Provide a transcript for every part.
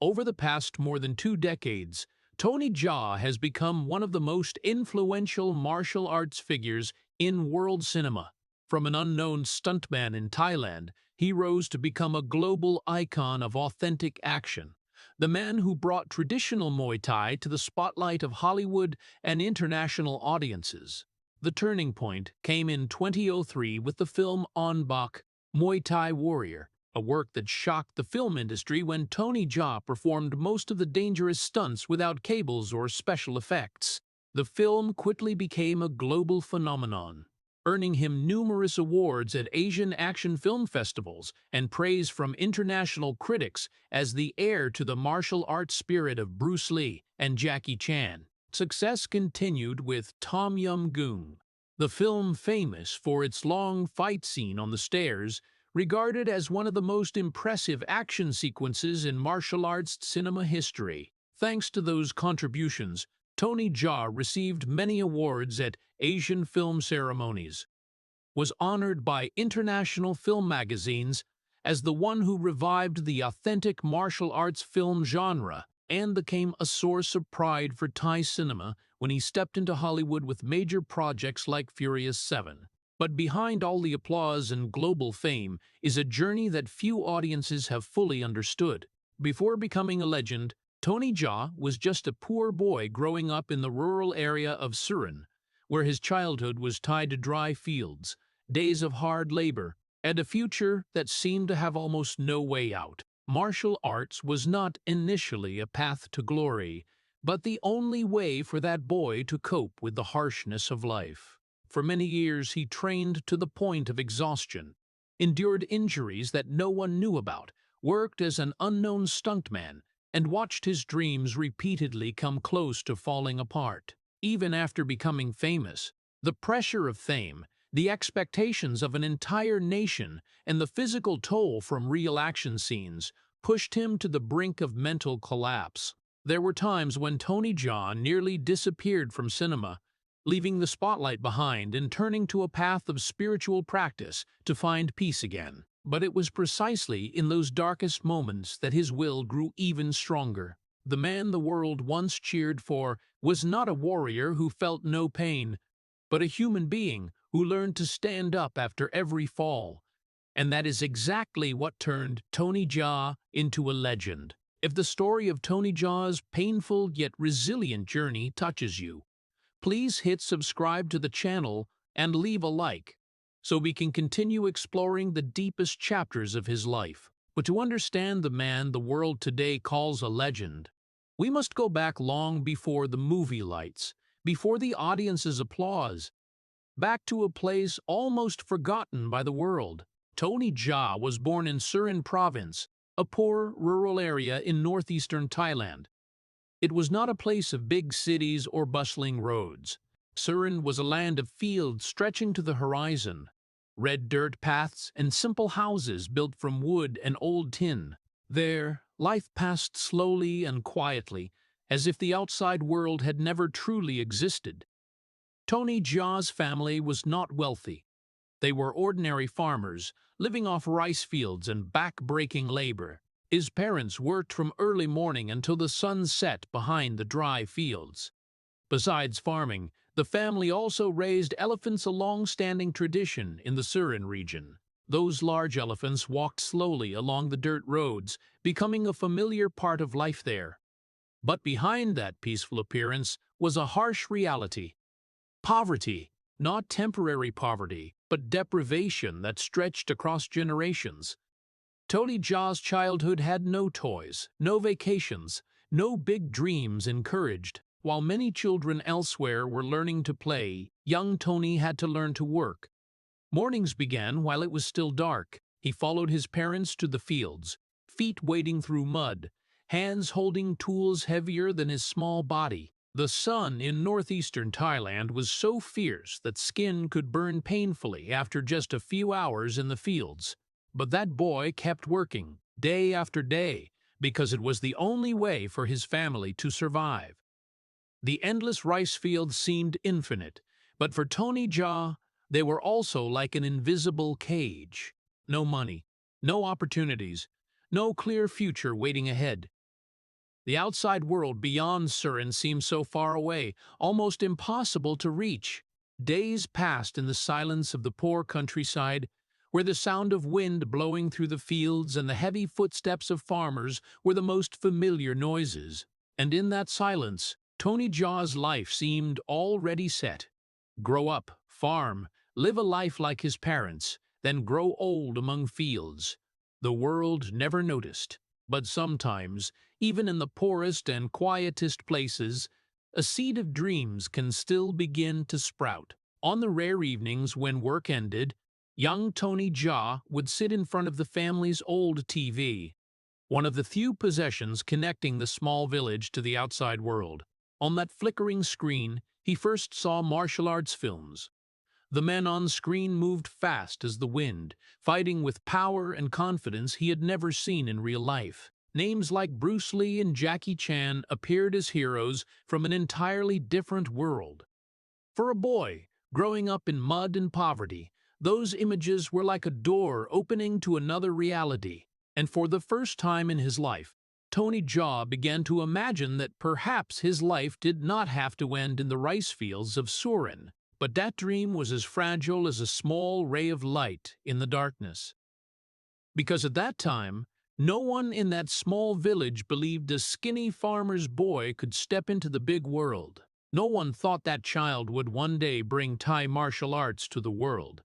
Over the past more than 2 decades, Tony Jaa has become one of the most influential martial arts figures in world cinema. From an unknown stuntman in Thailand, he rose to become a global icon of authentic action. The man who brought traditional Muay Thai to the spotlight of Hollywood and international audiences. The turning point came in 2003 with the film Ong Bak, Muay Thai Warrior, a work that shocked the film industry when Tony Jaa performed most of the dangerous stunts without cables or special effects. The film quickly became a global phenomenon, earning him numerous awards at Asian action film festivals and praise from international critics as the heir to the martial arts spirit of Bruce Lee and Jackie Chan. Success continued with Tom-Yum-Goong, the film famous for its long fight scene on the stairs, regarded as one of the most impressive action sequences in martial arts cinema history. Thanks to those contributions, Tony Jaa received many awards at Asian film ceremonies, was honored by international film magazines as the one who revived the authentic martial arts film genre, and became a source of pride for Thai cinema when he stepped into Hollywood with major projects like Furious 7. But behind all the applause and global fame is a journey that few audiences have fully understood. Before becoming a legend, Tony Jaa was just a poor boy growing up in the rural area of Surin, where his childhood was tied to dry fields, days of hard labor, and a future that seemed to have almost no way out. Martial arts was not initially a path to glory, but the only way for that boy to cope with the harshness of life. For many years he trained to the point of exhaustion, endured injuries that no one knew about, worked as an unknown stuntman, and watched his dreams repeatedly come close to falling apart. Even after becoming famous, the pressure of fame, the expectations of an entire nation, and the physical toll from real action scenes pushed him to the brink of mental collapse. There were times when Tony Jaa nearly disappeared from cinema, leaving the spotlight behind and turning to a path of spiritual practice to find peace again. But it was precisely in those darkest moments that his will grew even stronger. The man the world once cheered for was not a warrior who felt no pain, but a human being who learned to stand up after every fall. And that is exactly what turned Tony Jaa into a legend. If the story of Tony Jaa's painful yet resilient journey touches you, please hit subscribe to the channel and leave a like, so we can continue exploring the deepest chapters of his life. But to understand the man the world today calls a legend, we must go back long before the movie lights, before the audience's applause, back to a place almost forgotten by the world. Tony Jaa was born in Surin Province, a poor rural area in northeastern Thailand. It was not a place of big cities or bustling roads. Surin was a land of fields stretching to the horizon, red dirt paths and simple houses built from wood and old tin. There, life passed slowly and quietly, as if the outside world had never truly existed. Tony Jaa's family was not wealthy. They were ordinary farmers, living off rice fields and back-breaking labor. His parents worked from early morning until the sun set behind the dry fields. Besides farming, the family also raised elephants, a long-standing tradition in the Surin region. Those large elephants walked slowly along the dirt roads, becoming a familiar part of life there. But behind that peaceful appearance was a harsh reality. Poverty, not temporary poverty, but deprivation that stretched across generations. Tony Jaa's childhood had no toys, no vacations, no big dreams encouraged. While many children elsewhere were learning to play, young Tony had to learn to work. Mornings began while it was still dark. He followed his parents to the fields, feet wading through mud, hands holding tools heavier than his small body. The sun in northeastern Thailand was so fierce that skin could burn painfully after just a few hours in the fields. But that boy kept working, day after day, because it was the only way for his family to survive. The endless rice fields seemed infinite, but for Tony Jaa, they were also like an invisible cage. No money, no opportunities, no clear future waiting ahead. The outside world beyond Surin seemed so far away, almost impossible to reach. Days passed in the silence of the poor countryside, where the sound of wind blowing through the fields and the heavy footsteps of farmers were the most familiar noises. And in that silence, Tony Jaa's life seemed already set. Grow up, farm, live a life like his parents, then grow old among fields. The world never noticed, but sometimes, even in the poorest and quietest places, a seed of dreams can still begin to sprout. On the rare evenings when work ended, young Tony Jaa would sit in front of the family's old TV, one of the few possessions connecting the small village to the outside world. On that flickering screen, he first saw martial arts films. The men on screen moved fast as the wind, fighting with power and confidence he had never seen in real life. Names like Bruce Lee and Jackie Chan appeared as heroes from an entirely different world. For a boy, growing up in mud and poverty, those images were like a door opening to another reality. And for the first time in his life, Tony Jaa began to imagine that perhaps his life did not have to end in the rice fields of Surin. But that dream was as fragile as a small ray of light in the darkness. Because at that time, no one in that small village believed a skinny farmer's boy could step into the big world. No one thought that child would one day bring Thai martial arts to the world.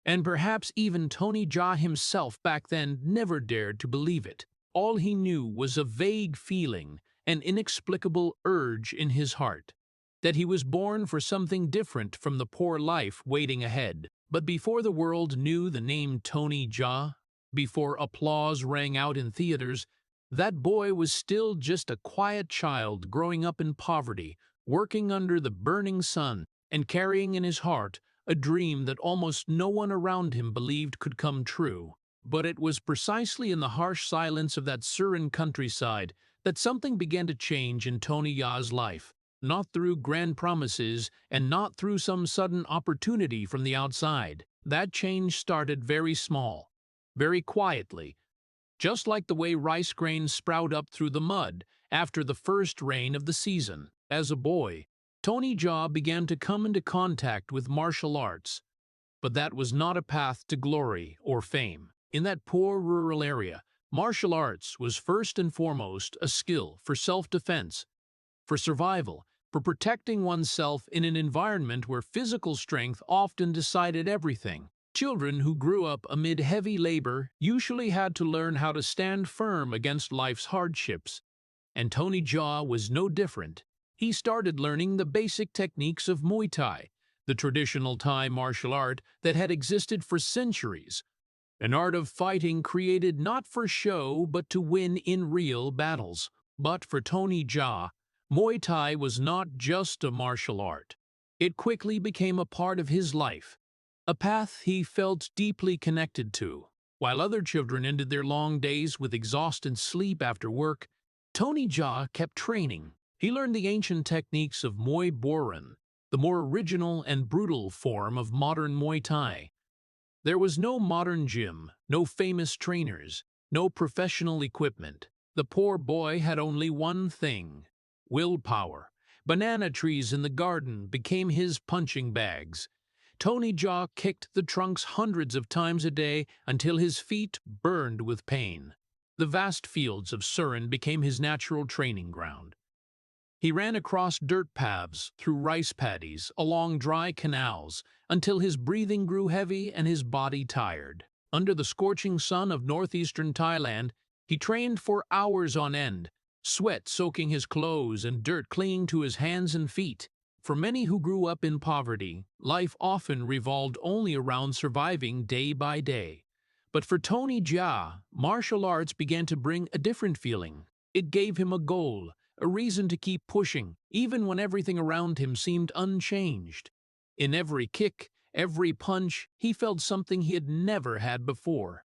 And perhaps even Tony Jaa himself back then never dared to believe it. All he knew was a vague feeling, an inexplicable urge in his heart, that he was born for something different from the poor life waiting ahead. But before the world knew the name Tony Jaa, before applause rang out in theaters, that boy was still just a quiet child growing up in poverty, working under the burning sun, and carrying in his heart a dream that almost no one around him believed could come true. But it was precisely in the harsh silence of that Surin countryside that something began to change in Tony Jaa's life. Not through grand promises and not through some sudden opportunity from the outside. That change started very small, very quietly, just like the way rice grains sprout up through the mud after the first rain of the season. As a boy, Tony Jaa began to come into contact with martial arts, but that was not a path to glory or fame. In that poor rural area, martial arts was first and foremost a skill for self-defense, for survival, for protecting oneself in an environment where physical strength often decided everything. Children who grew up amid heavy labor usually had to learn how to stand firm against life's hardships. And Tony Jaa was no different. He started learning the basic techniques of Muay Thai, the traditional Thai martial art that had existed for centuries. An art of fighting created not for show but to win in real battles. But for Tony Jaa, Muay Thai was not just a martial art. It quickly became a part of his life, a path he felt deeply connected to. While other children ended their long days with exhausted sleep after work, Tony Jaa kept training. He learned the ancient techniques of Muay Boran, the more original and brutal form of modern Muay Thai. There was no modern gym, no famous trainers, no professional equipment. The poor boy had only one thing: willpower. Banana trees in the garden became his punching bags. Tony Jaa kicked the trunks hundreds of times a day until his feet burned with pain. The vast fields of Surin became his natural training ground. He ran across dirt paths, through rice paddies, along dry canals, until his breathing grew heavy and his body tired. Under the scorching sun of northeastern Thailand, he trained for hours on end, sweat soaking his clothes and dirt clinging to his hands and feet. For many who grew up in poverty, life often revolved only around surviving day by day. But for Tony Jaa, martial arts began to bring a different feeling. It gave him a goal, a reason to keep pushing, even when everything around him seemed unchanged. In every kick, every punch, he felt something he had never had before: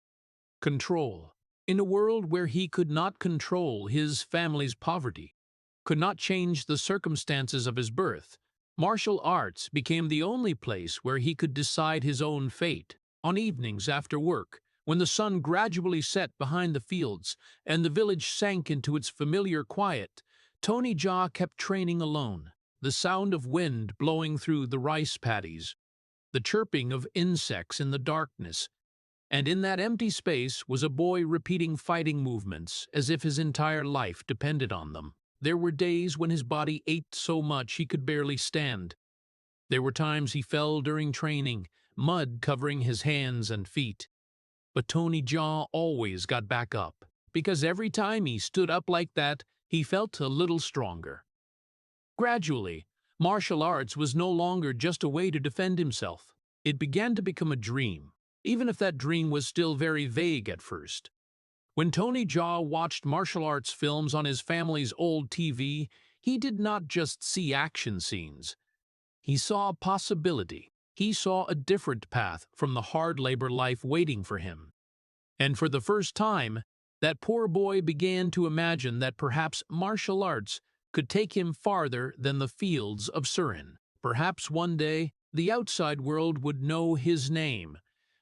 control. In a world where he could not control his family's poverty, could not change the circumstances of his birth, martial arts became the only place where he could decide his own fate. On evenings after work, When the sun gradually set behind the fields and the village sank into its familiar quiet, Tony Jaa kept training alone. The sound of wind blowing through the rice paddies, the chirping of insects in the darkness, and in that empty space was a boy repeating fighting movements as if his entire life depended on them. There were days when his body ached so much he could barely stand. There were times he fell during training, mud covering his hands and feet. But Tony Jaa always got back up, because every time he stood up like that, he felt a little stronger. Gradually, martial arts was no longer just a way to defend himself. It began to become a dream, even if that dream was still very vague at first. When Tony Jaa watched martial arts films on his family's old TV, he did not just see action scenes. He saw a possibility. He saw a different path from the hard labor life waiting for him. And for the first time, that poor boy began to imagine that perhaps martial arts could take him farther than the fields of Surin. Perhaps one day, the outside world would know his name.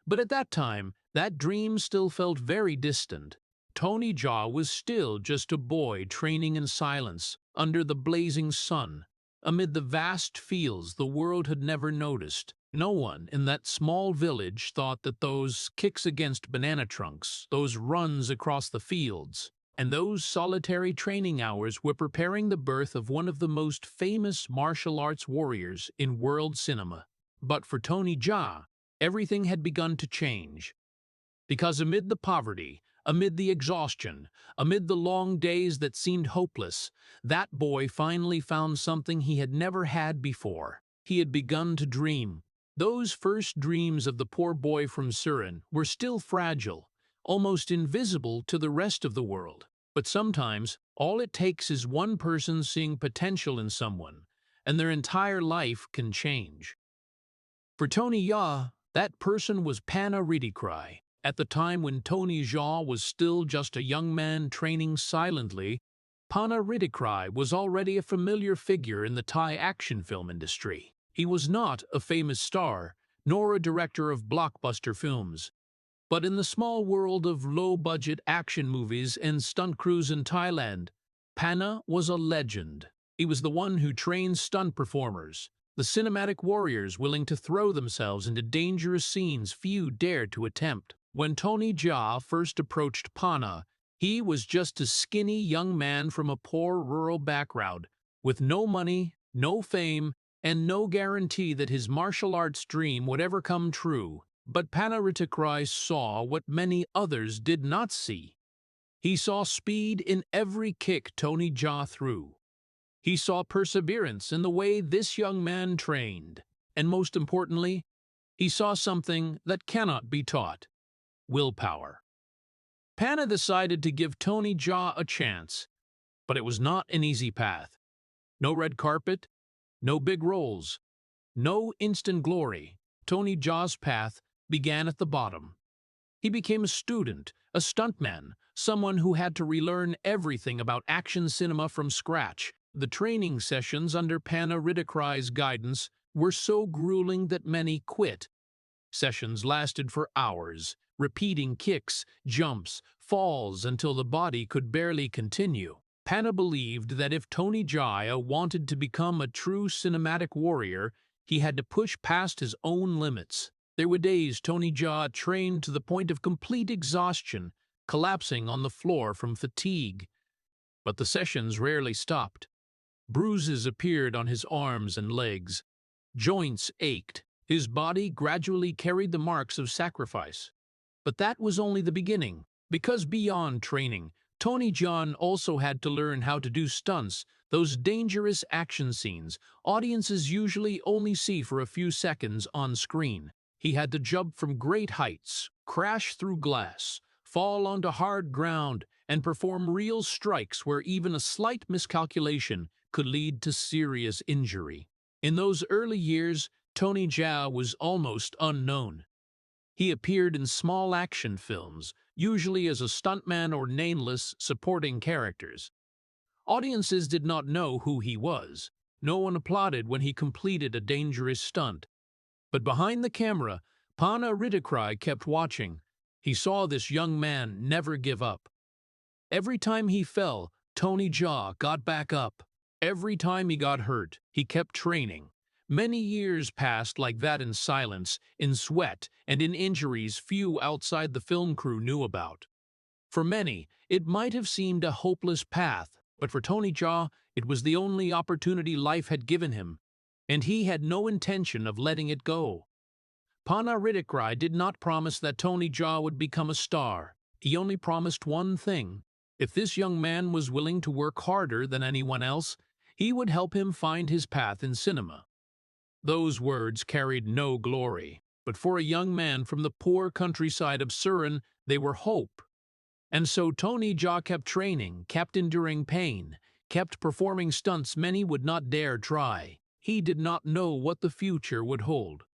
But at that time, that dream still felt very distant. Tony Jaa was still just a boy training in silence, under the blazing sun, amid the vast fields the world had never noticed. No one in that small village thought that those kicks against banana trunks, those runs across the fields, and those solitary training hours were preparing the birth of one of the most famous martial arts warriors in world cinema. But for Tony Jaa, everything had begun to change. Because amid the poverty, amid the exhaustion, amid the long days that seemed hopeless, that boy finally found something he had never had before. He had begun to dream. Those first dreams of the poor boy from Surin were still fragile, almost invisible to the rest of the world. But sometimes, all it takes is one person seeing potential in someone, and their entire life can change. For Tony Jaa, that person was Pana Ridikrai. At the time when Tony Jaa was still just a young man training silently, Pana Ridikrai was already a familiar figure in the Thai action film industry. He was not a famous star, nor a director of blockbuster films. But in the small world of low-budget action movies and stunt crews in Thailand, Pana was a legend. He was the one who trained stunt performers, the cinematic warriors willing to throw themselves into dangerous scenes few dared to attempt. When Tony Jaa first approached Pana, he was just a skinny young man from a poor rural background, with no money, no fame, and no guarantee that his martial arts dream would ever come true. But Pana Ridikrai saw what many others did not see. He saw speed in every kick Tony Jaa threw. He saw perseverance in the way this young man trained. And most importantly, he saw something that cannot be taught: willpower. Pana decided to give Tony Jaa a chance, but it was not an easy path. No red carpet, no big roles, no instant glory. Tony Jaa's path began at the bottom. He became a student, a stuntman, someone who had to relearn everything about action cinema from scratch. The training sessions under Pana Ridikrai's guidance were so grueling that many quit. Sessions lasted for hours, repeating kicks, jumps, falls until the body could barely continue. Pana believed that if Tony Jaa wanted to become a true cinematic warrior, he had to push past his own limits. There were days Tony Jaa trained to the point of complete exhaustion, collapsing on the floor from fatigue. But the sessions rarely stopped. Bruises appeared on his arms and legs. Joints ached. His body gradually carried the marks of sacrifice. But that was only the beginning, because beyond training, Tony Jaa also had to learn how to do stunts, those dangerous action scenes audiences usually only see for a few seconds on screen. He had to jump from great heights, crash through glass, fall onto hard ground, and perform real strikes where even a slight miscalculation could lead to serious injury. In those early years, Tony Jaa was almost unknown. He appeared in small action films, usually as a stuntman or nameless supporting characters. Audiences did not know who he was. No one applauded when he completed a dangerous stunt. But behind the camera, Pana Ridikrai kept watching. He saw this young man never give up. Every time he fell, Tony Jaa got back up. Every time he got hurt, he kept training. Many years passed like that in silence, in sweat, and in injuries few outside the film crew knew about. For many, it might have seemed a hopeless path, but for Tony Jaa, it was the only opportunity life had given him, and he had no intention of letting it go. Pana Ridikrai did not promise that Tony Jaa would become a star. He only promised one thing. If this young man was willing to work harder than anyone else, he would help him find his path in cinema. Those words carried no glory, but for a young man from the poor countryside of Surin, they were hope. And so Tony Jaa kept training, kept enduring pain, kept performing stunts many would not dare try. He did not know what the future would hold.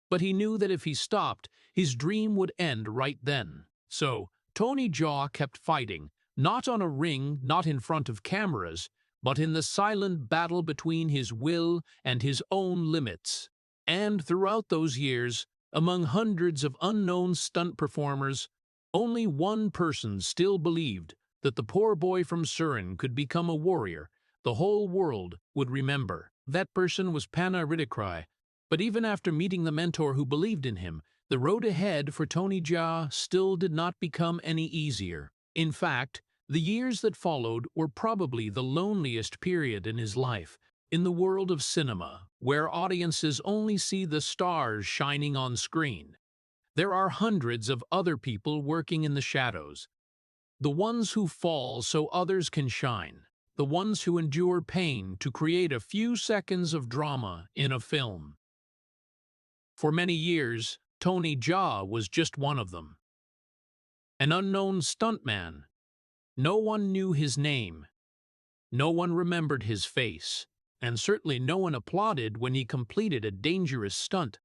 But he knew that if he stopped, his dream would end right then. So, Tony Jaa kept fighting, not on a ring, not in front of cameras, but in the silent battle between his will and his own limits. And throughout those years, among hundreds of unknown stunt performers, only one person still believed that the poor boy from Surin could become a warrior the whole world would remember. That person was Pana Ridikrai. But even after meeting the mentor who believed in him, the road ahead for Tony Jaa still did not become any easier. In fact, the years that followed were probably the loneliest period in his life. In the world of cinema, where audiences only see the stars shining on screen, there are hundreds of other people working in the shadows. The ones who fall so others can shine. The ones who endure pain to create a few seconds of drama in a film. For many years, Tony Jaa was just one of them. An unknown stuntman. No one knew his name. No one remembered his face, and certainly no one applauded when he completed a dangerous stunt.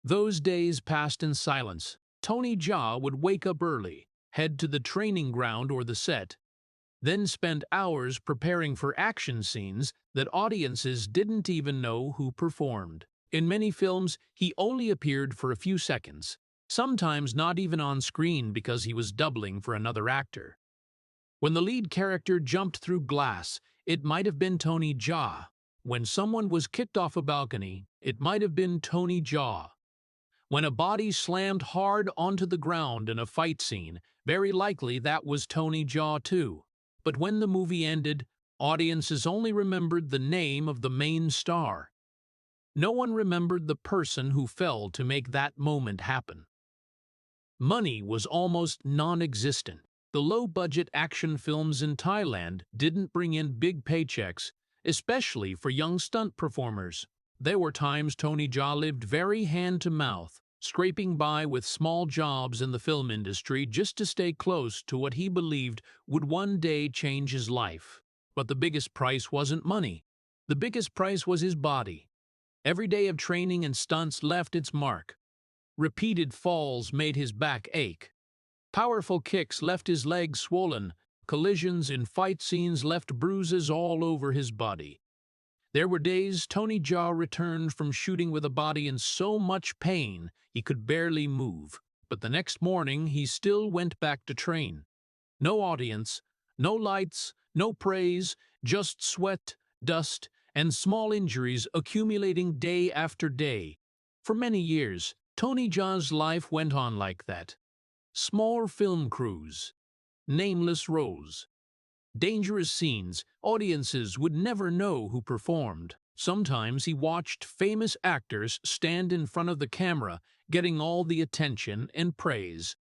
Those days passed in silence. Tony Jaa would wake up early, head to the training ground or the set, then spend hours preparing for action scenes that audiences didn't even know who performed. In many films, he only appeared for a few seconds, sometimes not even on screen because he was doubling for another actor. When the lead character jumped through glass, it might have been Tony Jaa. When someone was kicked off a balcony, it might have been Tony Jaa. When a body slammed hard onto the ground in a fight scene, very likely that was Tony Jaa too. But when the movie ended, audiences only remembered the name of the main star. No one remembered the person who fell to make that moment happen. Money was almost non-existent. The low-budget action films in Thailand didn't bring in big paychecks, especially for young stunt performers. There were times Tony Jaa lived very hand-to-mouth, scraping by with small jobs in the film industry just to stay close to what he believed would one day change his life. But the biggest price wasn't money. The biggest price was his body. Every day of training and stunts left its mark. Repeated falls made his back ache. Powerful kicks left his legs swollen. Collisions in fight scenes left bruises all over his body. There were days Tony Jaa returned from shooting with a body in so much pain he could barely move, but the next morning he still went back to train. No audience, no lights, no praise, just sweat, dust, and small injuries accumulating day after day. For many years, Tony Jaa's life went on like that. Small film crews, nameless roles, dangerous scenes, audiences would never know who performed. Sometimes he watched famous actors stand in front of the camera, getting all the attention and praise,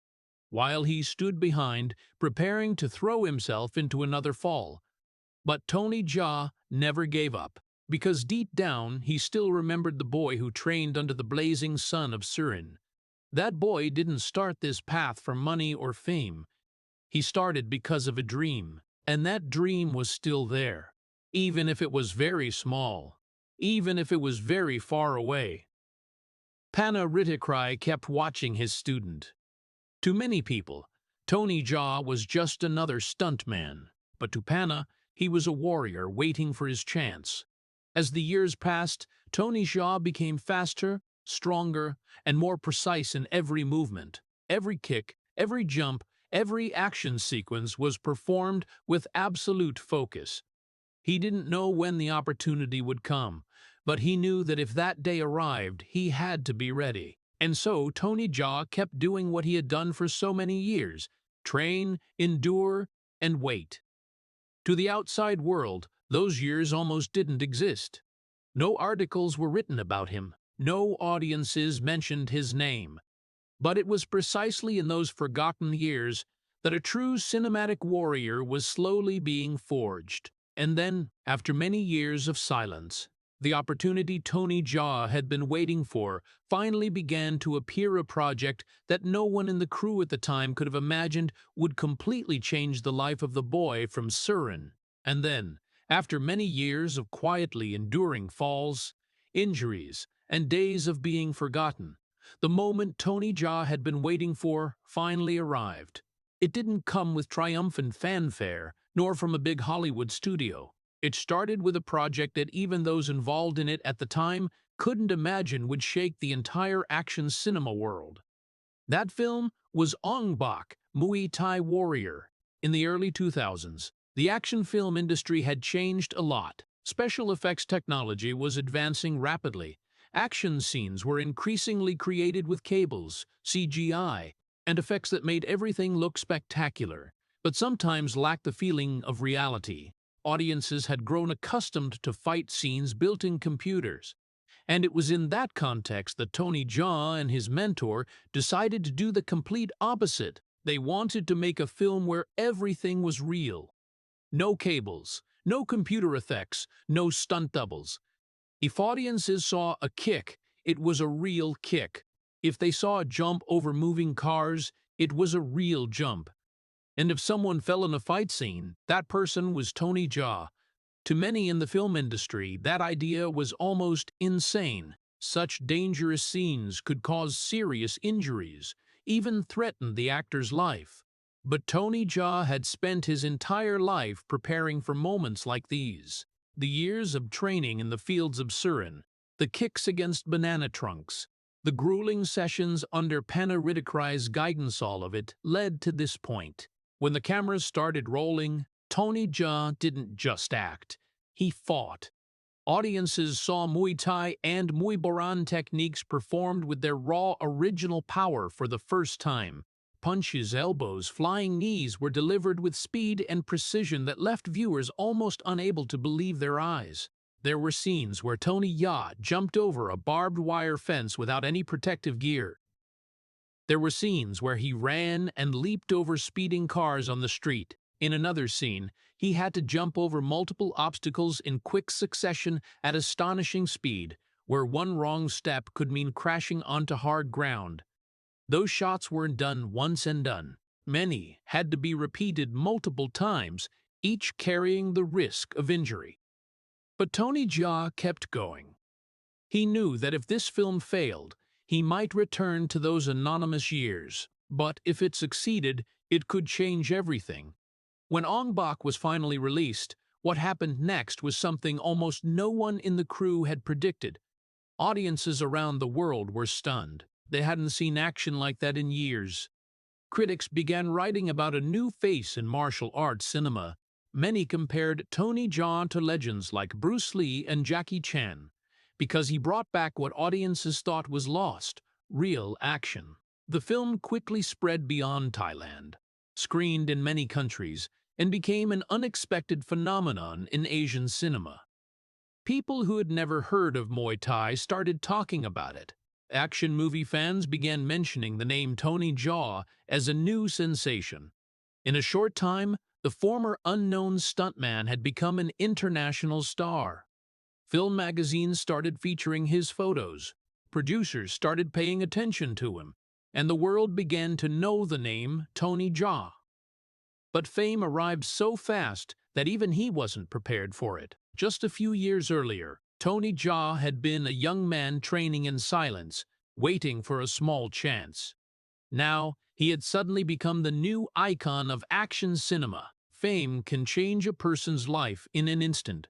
while he stood behind, preparing to throw himself into another fall. But Tony Jaa never gave up, because deep down he still remembered the boy who trained under the blazing sun of Surin. That boy didn't start this path for money or fame. He started because of a dream. And that dream was still there, even if it was very small, even if it was very far away. Pana Ridikrai kept watching his student. To many people, Tony Jaa was just another stuntman, but to Pana, he was a warrior waiting for his chance. As the years passed, Tony Jaa became faster, stronger, and more precise in every movement. Every kick, Every jump, every action sequence was performed with absolute focus. He didn't know when the opportunity would come, but he knew that if that day arrived, he had to be ready. And so Tony Jaa kept doing what he had done for so many years: train, endure, and wait. To the outside world, those years almost didn't exist. No articles were written about him. No audiences mentioned his name. But it was precisely in those forgotten years that a true cinematic warrior was slowly being forged. And then, after many years of silence, the opportunity Tony Jaa had been waiting for finally began to appear, a project that no one in the crew at the time could have imagined would completely change the life of the boy from Surin. And then, after many years of quietly enduring falls, injuries, and days of being forgotten, the moment Tony Jaa had been waiting for finally arrived. It didn't come with triumphant fanfare, nor from a big Hollywood studio. It started with a project that even those involved in it at the time couldn't imagine would shake the entire action cinema world. That film was Ong Bak, Muay Thai Warrior. In the early 2000s, the action film industry had changed a lot. Special effects technology was advancing rapidly. Action scenes were increasingly created with cables, CGI, and effects that made everything look spectacular, but sometimes lacked the feeling of reality. Audiences had grown accustomed to fight scenes built in computers. And it was in that context that Tony Jaa and his mentor decided to do the complete opposite. They wanted to make a film where everything was real. No cables, no computer effects, no stunt doubles. If audiences saw a kick, it was a real kick. If they saw a jump over moving cars, it was a real jump. And if someone fell in a fight scene, that person was Tony Jaa. To many in the film industry, that idea was almost insane. Such dangerous scenes could cause serious injuries, even threaten the actor's life. But Tony Jaa had spent his entire life preparing for moments like these. The years of training in the fields of Surin, the kicks against banana trunks, the grueling sessions under Panaridikai's guidance, all of it led to this point. When the cameras started rolling, Tony Jaa didn't just act, he fought. Audiences saw Muay Thai and Muay Boran techniques performed with their raw original power for the first time. Punches, elbows, flying knees were delivered with speed and precision that left viewers almost unable to believe their eyes. There were scenes where Tony Jaa jumped over a barbed wire fence without any protective gear. There were scenes where he ran and leaped over speeding cars on the street. In another scene, he had to jump over multiple obstacles in quick succession at astonishing speed, where one wrong step could mean crashing onto hard ground. Those shots weren't done once and done. Many had to be repeated multiple times, each carrying the risk of injury. But Tony Jaa kept going. He knew that if this film failed, he might return to those anonymous years. But if it succeeded, it could change everything. When Ong Bak was finally released, what happened next was something almost no one in the crew had predicted. Audiences around the world were stunned. They hadn't seen action like that in years. Critics began writing about a new face in martial arts cinema. Many compared Tony Jaa to legends like Bruce Lee and Jackie Chan, because he brought back what audiences thought was lost: real action. The film quickly spread beyond Thailand, screened in many countries, and became an unexpected phenomenon in Asian cinema. People who had never heard of Muay Thai started talking about it. Action movie fans began mentioning the name Tony Jaa as a new sensation. In a short time, the former unknown stuntman had become an international star. Film magazines started featuring his photos. Producers started paying attention to him, and the world began to know the name Tony Jaa. But fame arrived so fast that even he wasn't prepared for it. Just a few years earlier, Tony Jaa had been a young man training in silence, waiting for a small chance. Now, he had suddenly become the new icon of action cinema. Fame can change a person's life in an instant.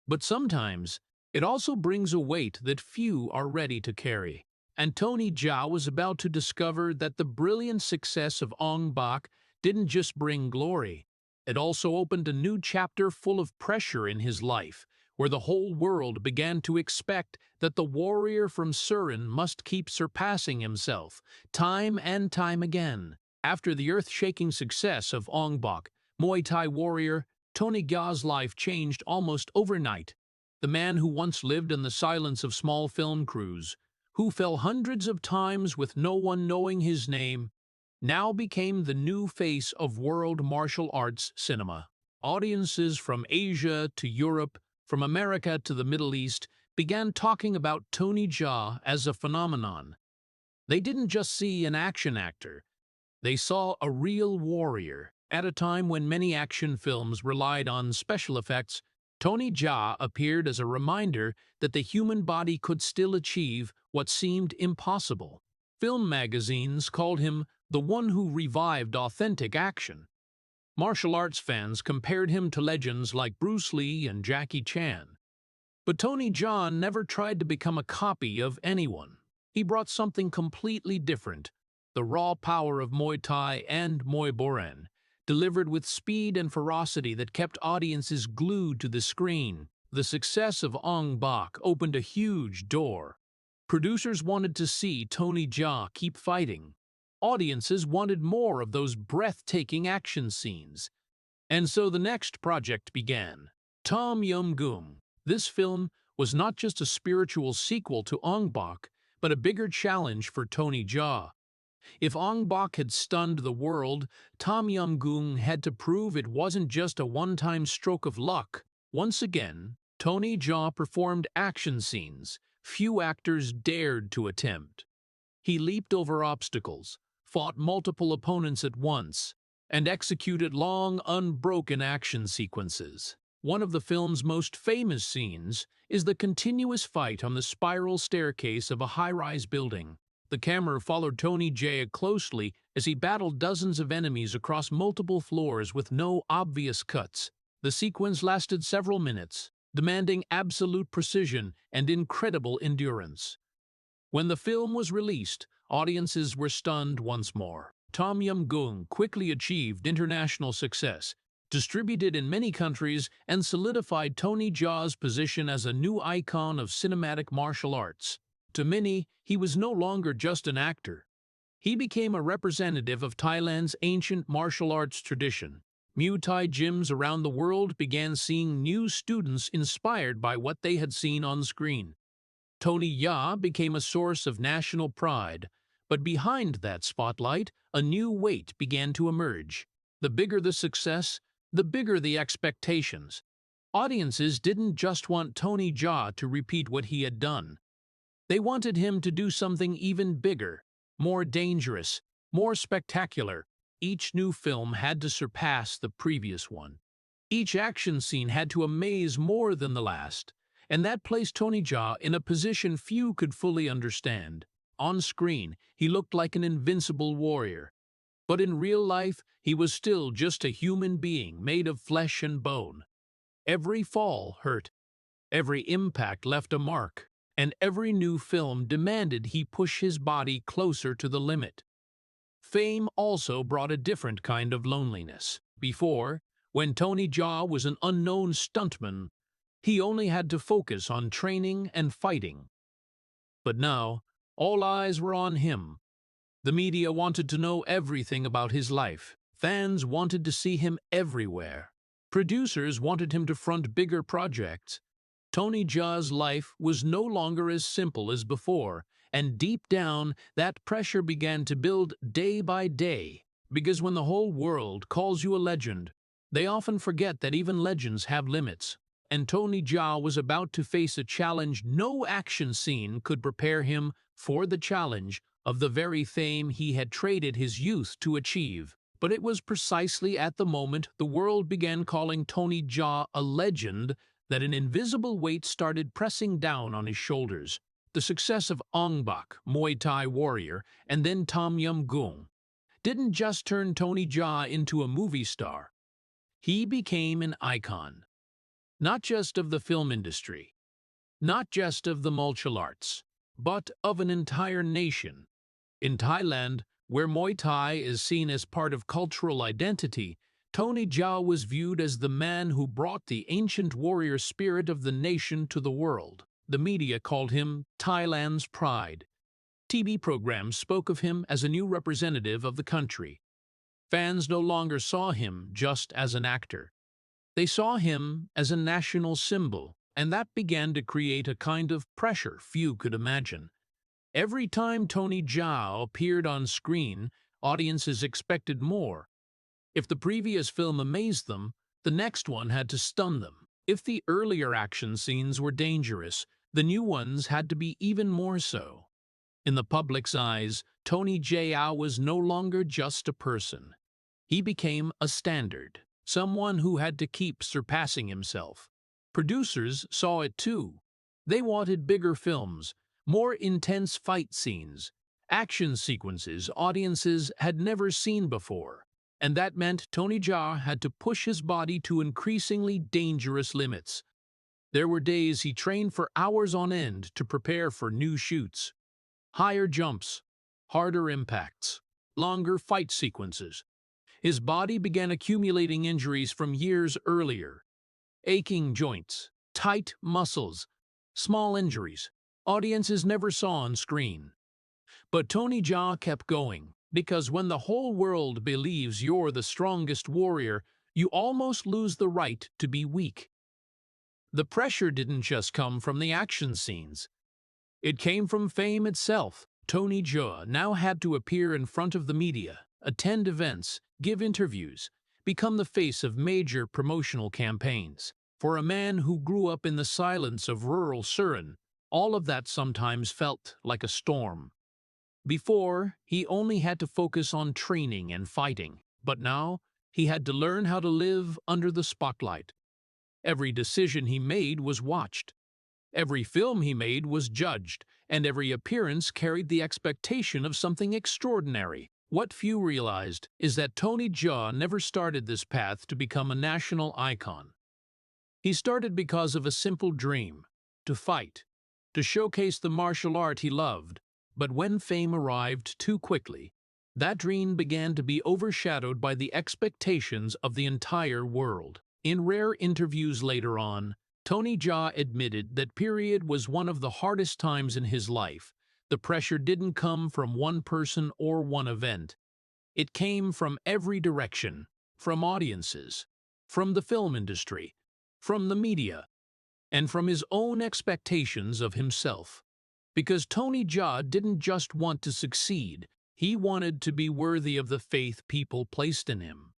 But sometimes, it also brings a weight that few are ready to carry. And Tony Jaa was about to discover that the brilliant success of Ong Bak didn't just bring glory. It also opened a new chapter full of pressure in his life, where the whole world began to expect that the warrior from Surin must keep surpassing himself, time and time again. After the earth-shaking success of Ong Bak, Muay Thai Warrior, Tony Jaa's life changed almost overnight. The man who once lived in the silence of small film crews, who fell hundreds of times with no one knowing his name, now became the new face of world martial arts cinema. Audiences from Asia to Europe, from America to the Middle East, began talking about Tony Jaa as a phenomenon. They didn't just see an action actor, they saw a real warrior. At a time when many action films relied on special effects, Tony Jaa appeared as a reminder that the human body could still achieve what seemed impossible. Film magazines called him the one who revived authentic action. Martial arts fans compared him to legends like Bruce Lee and Jackie Chan. But Tony Jaa never tried to become a copy of anyone. He brought something completely different, the raw power of Muay Thai and Muay Boran, delivered with speed and ferocity that kept audiences glued to the screen. The success of Ong Bak opened a huge door. Producers wanted to see Tony Jaa keep fighting. Audiences wanted more of those breathtaking action scenes. And so the next project began. Tom-Yum-Goong. This film was not just a spiritual sequel to Ong Bak, but a bigger challenge for Tony Jaa. If Ong Bak had stunned the world, Tom-Yum-Goong had to prove it wasn't just a one-time stroke of luck. Once again, Tony Jaa performed action scenes few actors dared to attempt. He leaped over obstacles, fought multiple opponents at once, and executed long, unbroken action sequences. One of the film's most famous scenes is the continuous fight on the spiral staircase of a high-rise building. The camera followed Tony Jaa closely as he battled dozens of enemies across multiple floors with no obvious cuts. The sequence lasted several minutes, demanding absolute precision and incredible endurance. When the film was released, audiences were stunned once more. Tom-Yum-Goong quickly achieved international success, distributed in many countries, and solidified Tony Jaa's position as a new icon of cinematic martial arts. To many, he was no longer just an actor. He became a representative of Thailand's ancient martial arts tradition. Muay Thai gyms around the world began seeing new students inspired by what they had seen on screen. Tony Jaa became a source of national pride, but behind that spotlight, a new weight began to emerge. The bigger the success, the bigger the expectations. Audiences didn't just want Tony Jaa to repeat what he had done. They wanted him to do something even bigger, more dangerous, more spectacular. Each new film had to surpass the previous one. Each action scene had to amaze more than the last, and that placed Tony Jaa in a position few could fully understand. On screen, he looked like an invincible warrior. But in real life, he was still just a human being made of flesh and bone. Every fall hurt. Every impact left a mark. And every new film demanded he push his body closer to the limit. Fame also brought a different kind of loneliness. Before, when Tony Jaa was an unknown stuntman, he only had to focus on training and fighting. But now, all eyes were on him. The media wanted to know everything about his life. Fans wanted to see him everywhere. Producers wanted him to front bigger projects. Tony Jaa's life was no longer as simple as before, and deep down, that pressure began to build day by day. Because when the whole world calls you a legend, they often forget that even legends have limits. And Tony Jaa was about to face a challenge no action scene could prepare him for, the challenge of the very fame he had traded his youth to achieve. But it was precisely at the moment the world began calling Tony Jaa a legend that an invisible weight started pressing down on his shoulders. The success of Ong Bak, Muay Thai Warrior, and then Tom-Yum-Goong didn't just turn Tony Jaa into a movie star. He became an icon, not just of the film industry, not just of the martial arts, but of an entire nation. In Thailand, where Muay Thai is seen as part of cultural identity, Tony Jaa was viewed as the man who brought the ancient warrior spirit of the nation to the world. The media called him Thailand's pride. TV programs spoke of him as a new representative of the country. Fans no longer saw him just as an actor. They saw him as a national symbol, and that began to create a kind of pressure few could imagine. Every time Tony Jaa appeared on screen, audiences expected more. If the previous film amazed them, the next one had to stun them. If the earlier action scenes were dangerous, the new ones had to be even more so. In the public's eyes, Tony Jaa was no longer just a person. He became a standard, someone who had to keep surpassing himself. Producers saw it too. They wanted bigger films, more intense fight scenes, action sequences audiences had never seen before. And that meant Tony Jaa had to push his body to increasingly dangerous limits. There were days he trained for hours on end to prepare for new shoots. Higher jumps, harder impacts, longer fight sequences. His body began accumulating injuries from years earlier. Aching joints, tight muscles, small injuries. Audiences never saw on screen. But Tony Jaa kept going, because when the whole world believes you're the strongest warrior, you almost lose the right to be weak. The pressure didn't just come from the action scenes. It came from fame itself. Tony Jaa now had to appear in front of the media, attend events, give interviews, become the face of major promotional campaigns. For a man who grew up in the silence of rural Surin, all of that sometimes felt like a storm. Before, he only had to focus on training and fighting, but now he had to learn how to live under the spotlight. Every decision he made was watched. Every film he made was judged, and every appearance carried the expectation of something extraordinary. What few realized is that Tony Jaa never started this path to become a national icon. He started because of a simple dream: to fight, to showcase the martial art he loved. But when fame arrived too quickly, that dream began to be overshadowed by the expectations of the entire world. In rare interviews later on, Tony Jaa admitted that period was one of the hardest times in his life. The pressure didn't come from one person or one event. It came from every direction, from audiences, from the film industry, from the media, and from his own expectations of himself. Because Tony Jaa didn't just want to succeed, he wanted to be worthy of the faith people placed in him.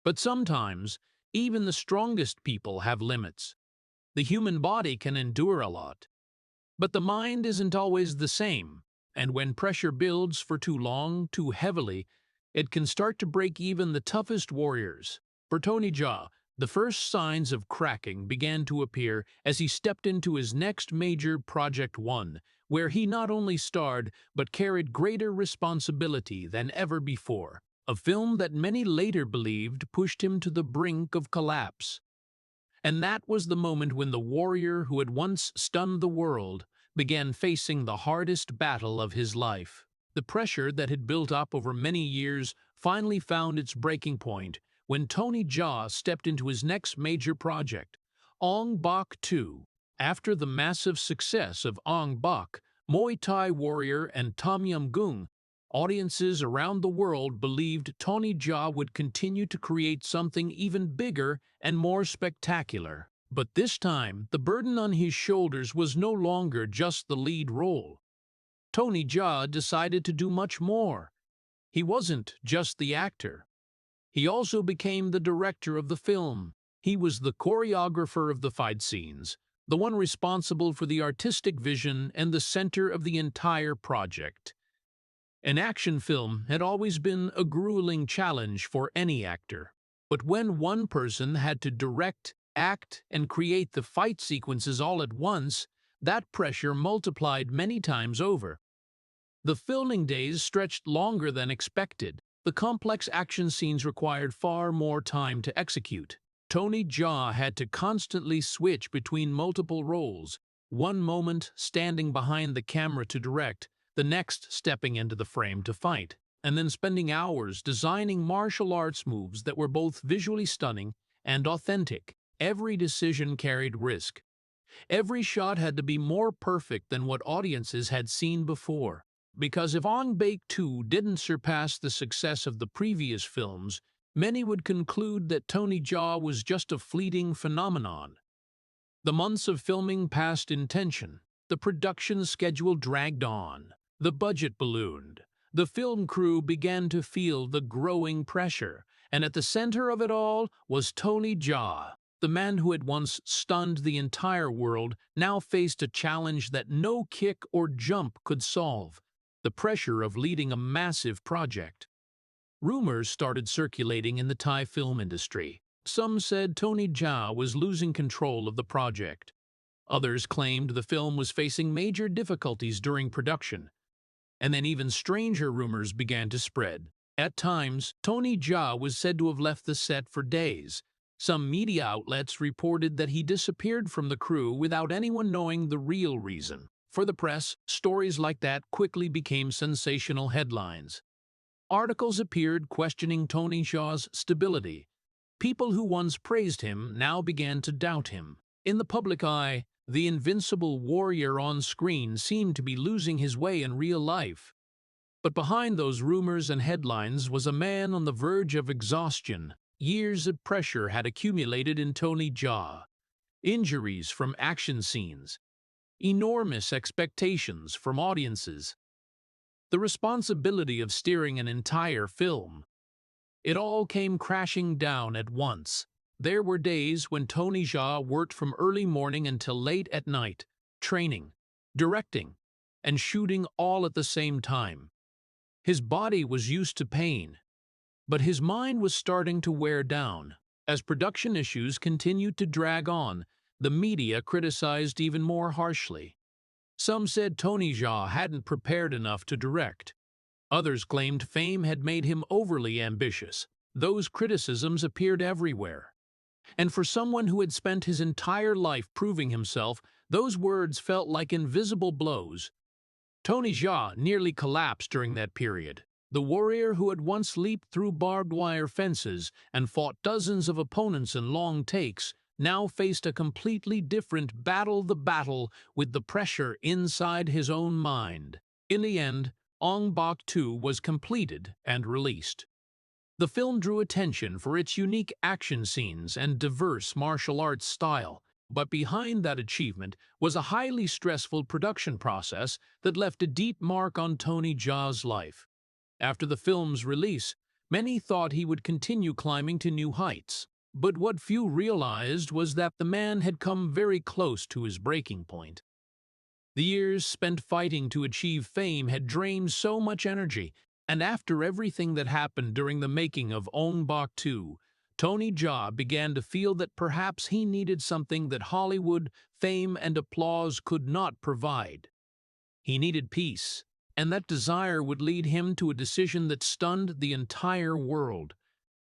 But sometimes, even the strongest people have limits. The human body can endure a lot, but the mind isn't always the same, and when pressure builds for too long, too heavily, it can start to break even the toughest warriors. For Tony Jaa, the first signs of cracking began to appear as he stepped into his next major Project One, where he not only starred but carried greater responsibility than ever before, a film that many later believed pushed him to the brink of collapse. And that was the moment when the warrior who had once stunned the world began facing the hardest battle of his life. The pressure that had built up over many years finally found its breaking point when Tony Jaa stepped into his next major project, Ong Bak 2. After the massive success of Ong Bak, Muay Thai Warrior, and Tom-Yum-Goong, audiences around the world believed Tony Jaa would continue to create something even bigger and more spectacular. But this time, the burden on his shoulders was no longer just the lead role. Tony Jaa decided to do much more. He wasn't just the actor. He also became the director of the film. He was the choreographer of the fight scenes, the one responsible for the artistic vision and the center of the entire project. An action film had always been a grueling challenge for any actor. But when one person had to direct, act, and create the fight sequences all at once, that pressure multiplied many times over. The filming days stretched longer than expected. The complex action scenes required far more time to execute. Tony Jaa had to constantly switch between multiple roles, one moment standing behind the camera to direct, the next stepping into the frame to fight, and then spending hours designing martial arts moves that were both visually stunning and authentic. Every decision carried risk. Every shot had to be more perfect than what audiences had seen before. Because if Ong Bak 2 didn't surpass the success of the previous films, many would conclude that Tony Jaa was just a fleeting phenomenon. The months of filming passed in tension. The production schedule dragged on. The budget ballooned. The film crew began to feel the growing pressure, and at the center of it all was Tony Jaa. The man who had once stunned the entire world now faced a challenge that no kick or jump could solve: the pressure of leading a massive project. Rumors started circulating in the Thai film industry. Some said Tony Jaa was losing control of the project. Others claimed the film was facing major difficulties during production. And then even stranger rumors began to spread. At times, Tony Jaa was said to have left the set for days. Some media outlets reported that he disappeared from the crew without anyone knowing the real reason. For the press, stories like that quickly became sensational headlines. Articles appeared questioning Tony Jaa's stability. People who once praised him now began to doubt him. In the public eye, the invincible warrior on screen seemed to be losing his way in real life. But behind those rumors and headlines was a man on the verge of exhaustion. Years of pressure had accumulated in Tony Jaa. Injuries from action scenes. Enormous expectations from audiences. The responsibility of steering an entire film. It all came crashing down at once. There were days when Tony Jaa worked from early morning until late at night, training, directing, and shooting all at the same time. His body was used to pain, but his mind was starting to wear down. As production issues continued to drag on, the media criticized even more harshly. Some said Tony Jaa hadn't prepared enough to direct. Others claimed fame had made him overly ambitious. Those criticisms appeared everywhere. And for someone who had spent his entire life proving himself, those words felt like invisible blows. Tony Jaa nearly collapsed during that period. The warrior who had once leaped through barbed wire fences and fought dozens of opponents in long takes now faced a completely different battle, the battle with the pressure inside his own mind. In the end, Ong Bak 2 was completed and released. The film drew attention for its unique action scenes and diverse martial arts style, but behind that achievement was a highly stressful production process that left a deep mark on Tony Jaa's life. After the film's release, many thought he would continue climbing to new heights. But what few realized was that the man had come very close to his breaking point. The years spent fighting to achieve fame had drained so much energy, and after everything that happened during the making of Ong Bak 2, Tony Jaa began to feel that perhaps he needed something that Hollywood, fame, and applause could not provide. He needed peace, and that desire would lead him to a decision that stunned the entire world.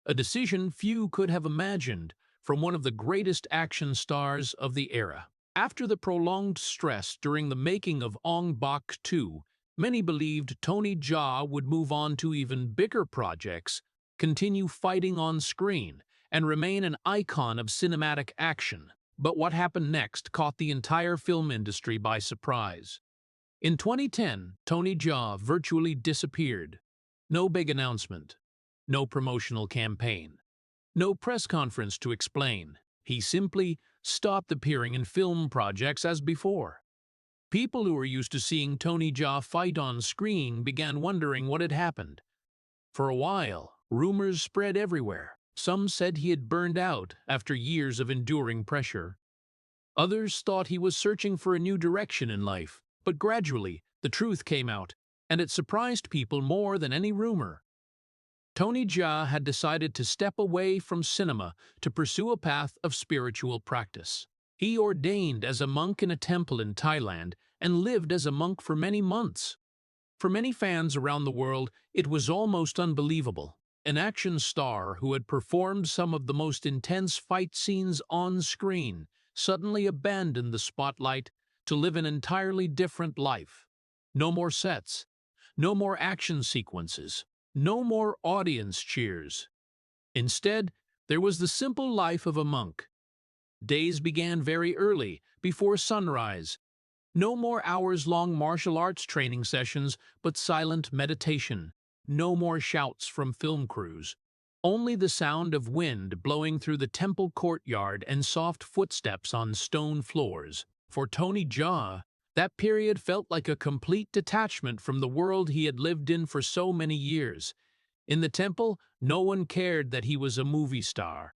A decision few could have imagined from one of the greatest action stars of the era. After the prolonged stress during the making of Ong Bak 2, many believed Tony Jaa would move on to even bigger projects, continue fighting on screen, and remain an icon of cinematic action. But what happened next caught the entire film industry by surprise. In 2010, Tony Jaa virtually disappeared. No big announcement. No promotional campaign. No press conference to explain. He simply stopped appearing in film projects as before. People who were used to seeing Tony Jaa fight on screen began wondering what had happened. For a while, rumors spread everywhere. Some said he had burned out after years of enduring pressure. Others thought he was searching for a new direction in life. But gradually, the truth came out, and it surprised people more than any rumor. Tony Jaa had decided to step away from cinema to pursue a path of spiritual practice. He ordained as a monk in a temple in Thailand and lived as a monk for many months. For many fans around the world, it was almost unbelievable. An action star who had performed some of the most intense fight scenes on screen suddenly abandoned the spotlight to live an entirely different life. No more sets, no more action sequences, no more audience cheers. Instead, there was the simple life of a monk. Days began very early, before sunrise. No more hours-long martial arts training sessions, but silent meditation. No more shouts from film crews. Only the sound of wind blowing through the temple courtyard and soft footsteps on stone floors. For Tony Jaa, that period felt like a complete detachment from the world he had lived in for so many years. In the temple, no one cared that he was a movie star.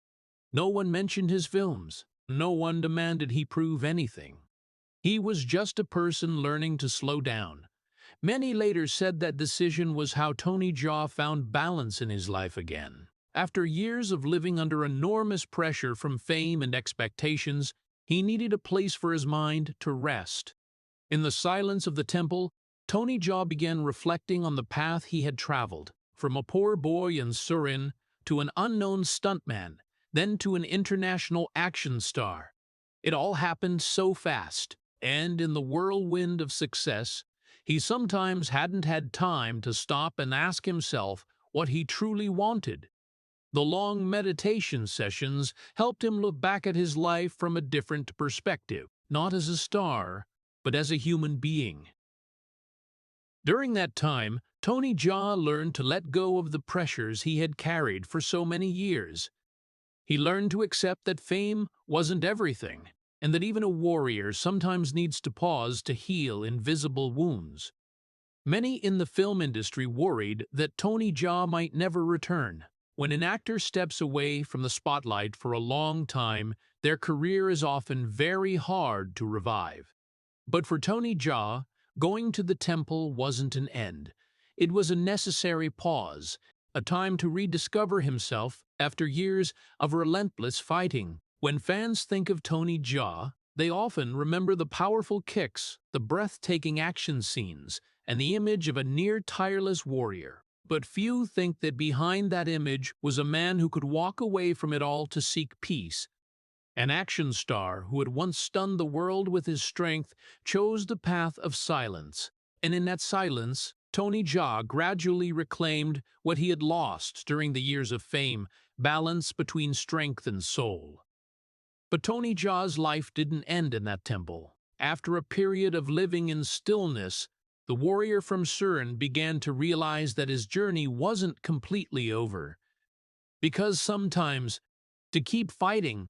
No one mentioned his films. No one demanded he prove anything. He was just a person learning to slow down. Many later said that decision was how Tony Jaa found balance in his life again. After years of living under enormous pressure from fame and expectations, he needed a place for his mind to rest. In the silence of the temple, Tony Jaa began reflecting on the path he had traveled, from a poor boy in Surin to an unknown stuntman, then to an international action star. It all happened so fast, and in the whirlwind of success, he sometimes hadn't had time to stop and ask himself what he truly wanted. The long meditation sessions helped him look back at his life from a different perspective, not as a star, but as a human being. During that time, Tony Jaa learned to let go of the pressures he had carried for so many years. He learned to accept that fame wasn't everything, and that even a warrior sometimes needs to pause to heal invisible wounds. Many in the film industry worried that Tony Jaa might never return. When an actor steps away from the spotlight for a long time, their career is often very hard to revive. But for Tony Jaa, going to the temple wasn't an end. It was a necessary pause, a time to rediscover himself after years of relentless fighting. When fans think of Tony Jaa, they often remember the powerful kicks, the breathtaking action scenes, and the image of a near-tireless warrior. But few think that behind that image was a man who could walk away from it all to seek peace. An action star who had once stunned the world with his strength chose the path of silence, and in that silence, Tony Jaa gradually reclaimed what he had lost during the years of fame, balance between strength and soul. But Tony Jaa's life didn't end in that temple. After a period of living in stillness, the warrior from Surin began to realize that his journey wasn't completely over. Because sometimes, to keep fighting,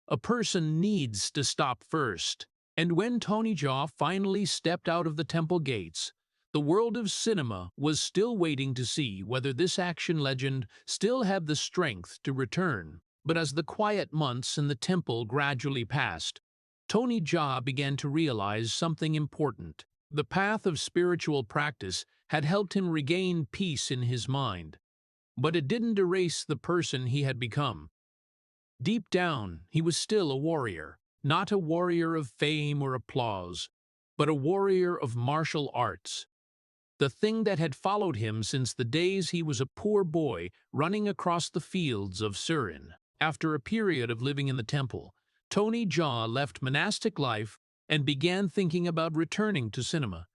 a person needs to stop first. And when Tony Jaa finally stepped out of the temple gates, the world of cinema was still waiting to see whether this action legend still had the strength to return. But as the quiet months in the temple gradually passed, Tony Jaa began to realize something important. The path of spiritual practice had helped him regain peace in his mind, but it didn't erase the person he had become. Deep down, he was still a warrior, not a warrior of fame or applause, but a warrior of martial arts. The thing that had followed him since the days he was a poor boy running across the fields of Surin. After a period of living in the temple, Tony Jaa left monastic life and began thinking about returning to cinema.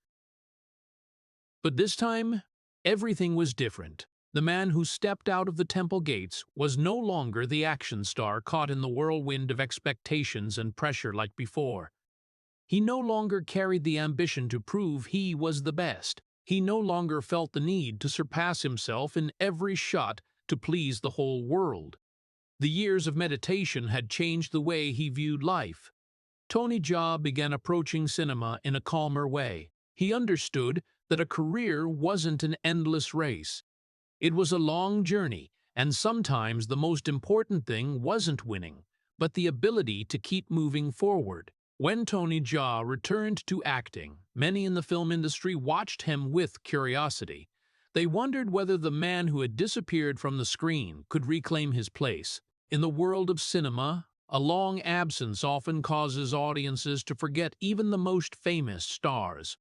But this time, everything was different. The man who stepped out of the temple gates was no longer the action star caught in the whirlwind of expectations and pressure like before. He no longer carried the ambition to prove he was the best. He no longer felt the need to surpass himself in every shot to please the whole world. The years of meditation had changed the way he viewed life. Tony Jaa began approaching cinema in a calmer way. He understood that a career wasn't an endless race. It was a long journey, and sometimes the most important thing wasn't winning, but the ability to keep moving forward. When Tony Jaa returned to acting, many in the film industry watched him with curiosity. They wondered whether the man who had disappeared from the screen could reclaim his place. In the world of cinema, a long absence often causes audiences to forget even the most famous stars.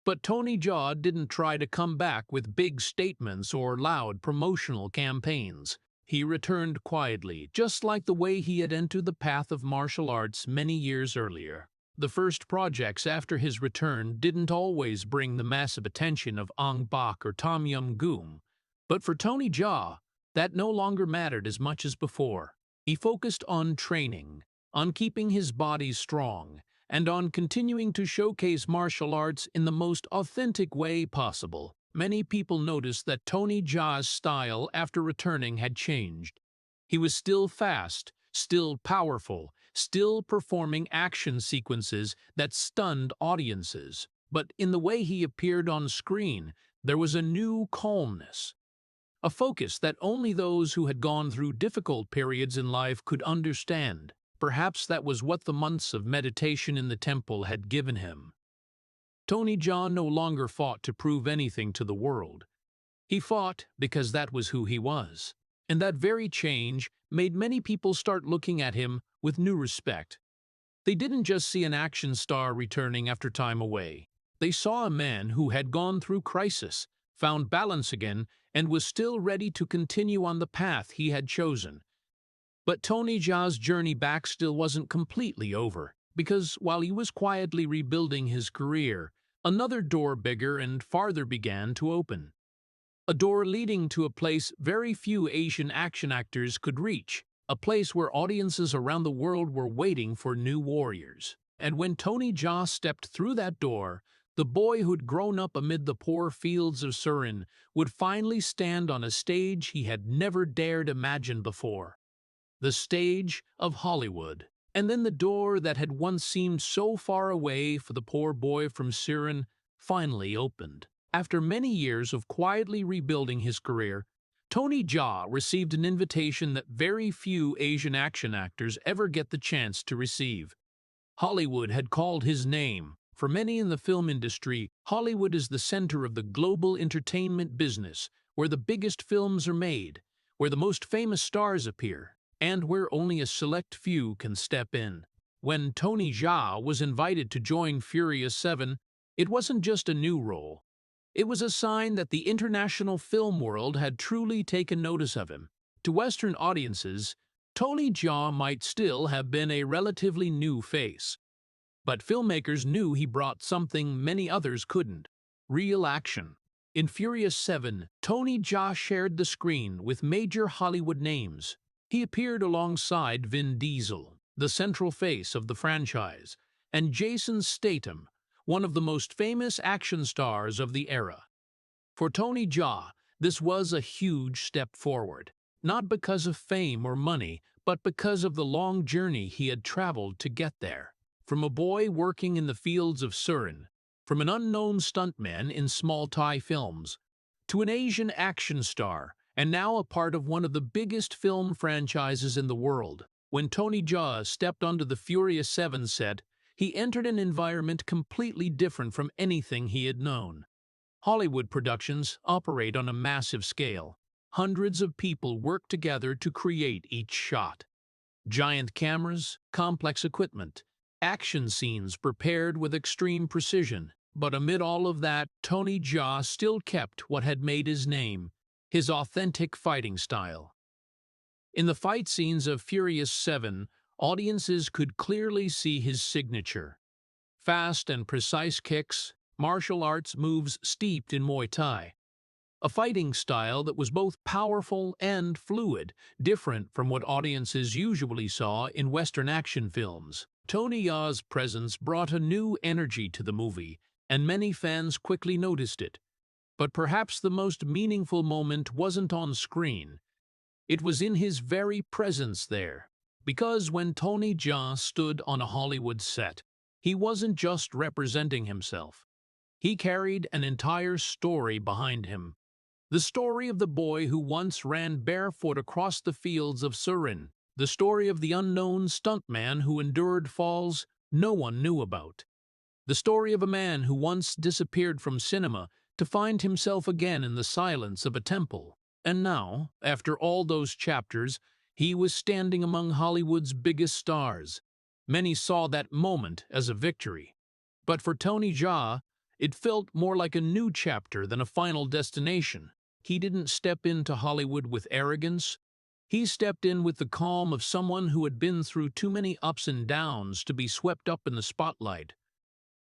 But Tony Jaa didn't try to come back with big statements or loud promotional campaigns. He returned quietly, just like the way he had entered the path of martial arts many years earlier. The first projects after his return didn't always bring the massive attention of Ong Bak or Tom-Yum-Goong, but for Tony Jaa, that no longer mattered as much as before. He focused on training, on keeping his body strong, and on continuing to showcase martial arts in the most authentic way possible. Many people noticed that Tony Jaa's style after returning had changed. He was still fast, still powerful, still performing action sequences that stunned audiences. But in the way he appeared on screen, there was a new calmness, a focus that only those who had gone through difficult periods in life could understand. Perhaps that was what the months of meditation in the temple had given him. Tony Jaa no longer fought to prove anything to the world. He fought because that was who he was. And that very change made many people start looking at him with new respect. They didn't just see an action star returning after time away. They saw a man who had gone through crisis, found balance again, and was still ready to continue on the path he had chosen. But Tony Jaa's journey back still wasn't completely over, because while he was quietly rebuilding his career, another door bigger and farther began to open. A door leading to a place very few Asian action actors could reach, a place where audiences around the world were waiting for new warriors. And when Tony Jaa stepped through that door, the boy who'd grown up amid the poor fields of Surin would finally stand on a stage he had never dared imagine before. The stage of Hollywood. And then the door that had once seemed so far away for the poor boy from Surin finally opened. After many years of quietly rebuilding his career, Tony Jaa received an invitation that very few Asian action actors ever get the chance to receive. Hollywood had called his name. For many in the film industry, Hollywood is the center of the global entertainment business, where the biggest films are made, where the most famous stars appear, and where only a select few can step in. When Tony Jaa was invited to join Furious 7, it wasn't just a new role. It was a sign that the international film world had truly taken notice of him. To Western audiences, Tony Jaa might still have been a relatively new face. But filmmakers knew he brought something many others couldn't: real action. In Furious 7, Tony Jaa shared the screen with major Hollywood names. He appeared alongside Vin Diesel, the central face of the franchise, and Jason Statham, one of the most famous action stars of the era. For Tony Jaa, this was a huge step forward, not because of fame or money, but because of the long journey he had traveled to get there. From a boy working in the fields of Surin, from an unknown stuntman in small Thai films, to an Asian action star, and now a part of one of the biggest film franchises in the world. When Tony Jaa stepped onto the Furious 7 set, he entered an environment completely different from anything he had known. Hollywood productions operate on a massive scale. Hundreds of people work together to create each shot. Giant cameras, complex equipment, action scenes prepared with extreme precision. But amid all of that, Tony Jaa still kept what had made his name: his authentic fighting style. In the fight scenes of Furious 7, audiences could clearly see his signature. Fast and precise kicks, martial arts moves steeped in Muay Thai. A fighting style that was both powerful and fluid, different from what audiences usually saw in Western action films. Tony Jaa's presence brought a new energy to the movie, and many fans quickly noticed it. But perhaps the most meaningful moment wasn't on screen. It was in his very presence there. Because when Tony Jaa stood on a Hollywood set, he wasn't just representing himself. He carried an entire story behind him. The story of the boy who once ran barefoot across the fields of Surin. The story of the unknown stuntman who endured falls no one knew about. The story of a man who once disappeared from cinema to find himself again in the silence of a temple. And now, after all those chapters, he was standing among Hollywood's biggest stars. Many saw that moment as a victory. But for Tony Jaa, it felt more like a new chapter than a final destination. He didn't step into Hollywood with arrogance. He stepped in with the calm of someone who had been through too many ups and downs to be swept up in the spotlight.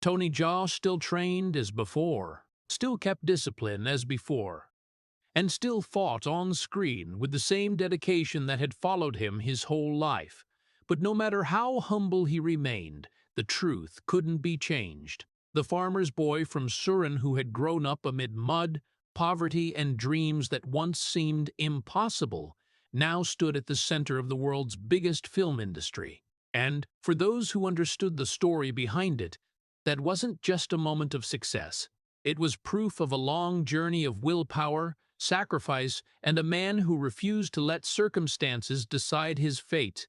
Tony Jaa still trained as before, still kept discipline as before, and still fought on screen with the same dedication that had followed him his whole life. But no matter how humble he remained, the truth couldn't be changed. The farmer's boy from Surin who had grown up amid mud, poverty, and dreams that once seemed impossible, now stood at the center of the world's biggest film industry. And, for those who understood the story behind it, that wasn't just a moment of success. It was proof of a long journey of willpower, sacrifice, and a man who refused to let circumstances decide his fate.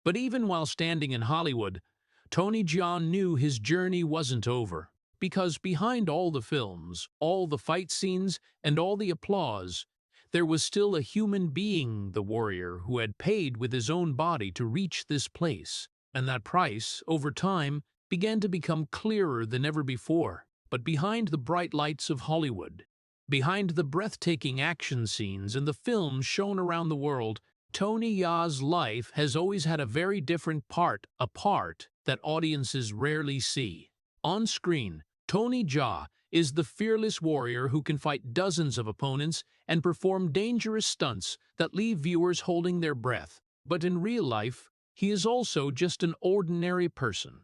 But even while standing in Hollywood, Tony Jaa knew his journey wasn't over, because behind all the films, all the fight scenes, and all the applause, there was still a human being, the warrior, who had paid with his own body to reach this place. And that price, over time, began to become clearer than ever before. But behind the bright lights of Hollywood, behind the breathtaking action scenes and the films shown around the world, Tony Jaa's life has always had a very different part, a part that audiences rarely see. On screen, Tony Jaa is the fearless warrior who can fight dozens of opponents and perform dangerous stunts that leave viewers holding their breath. But in real life, he is also just an ordinary person.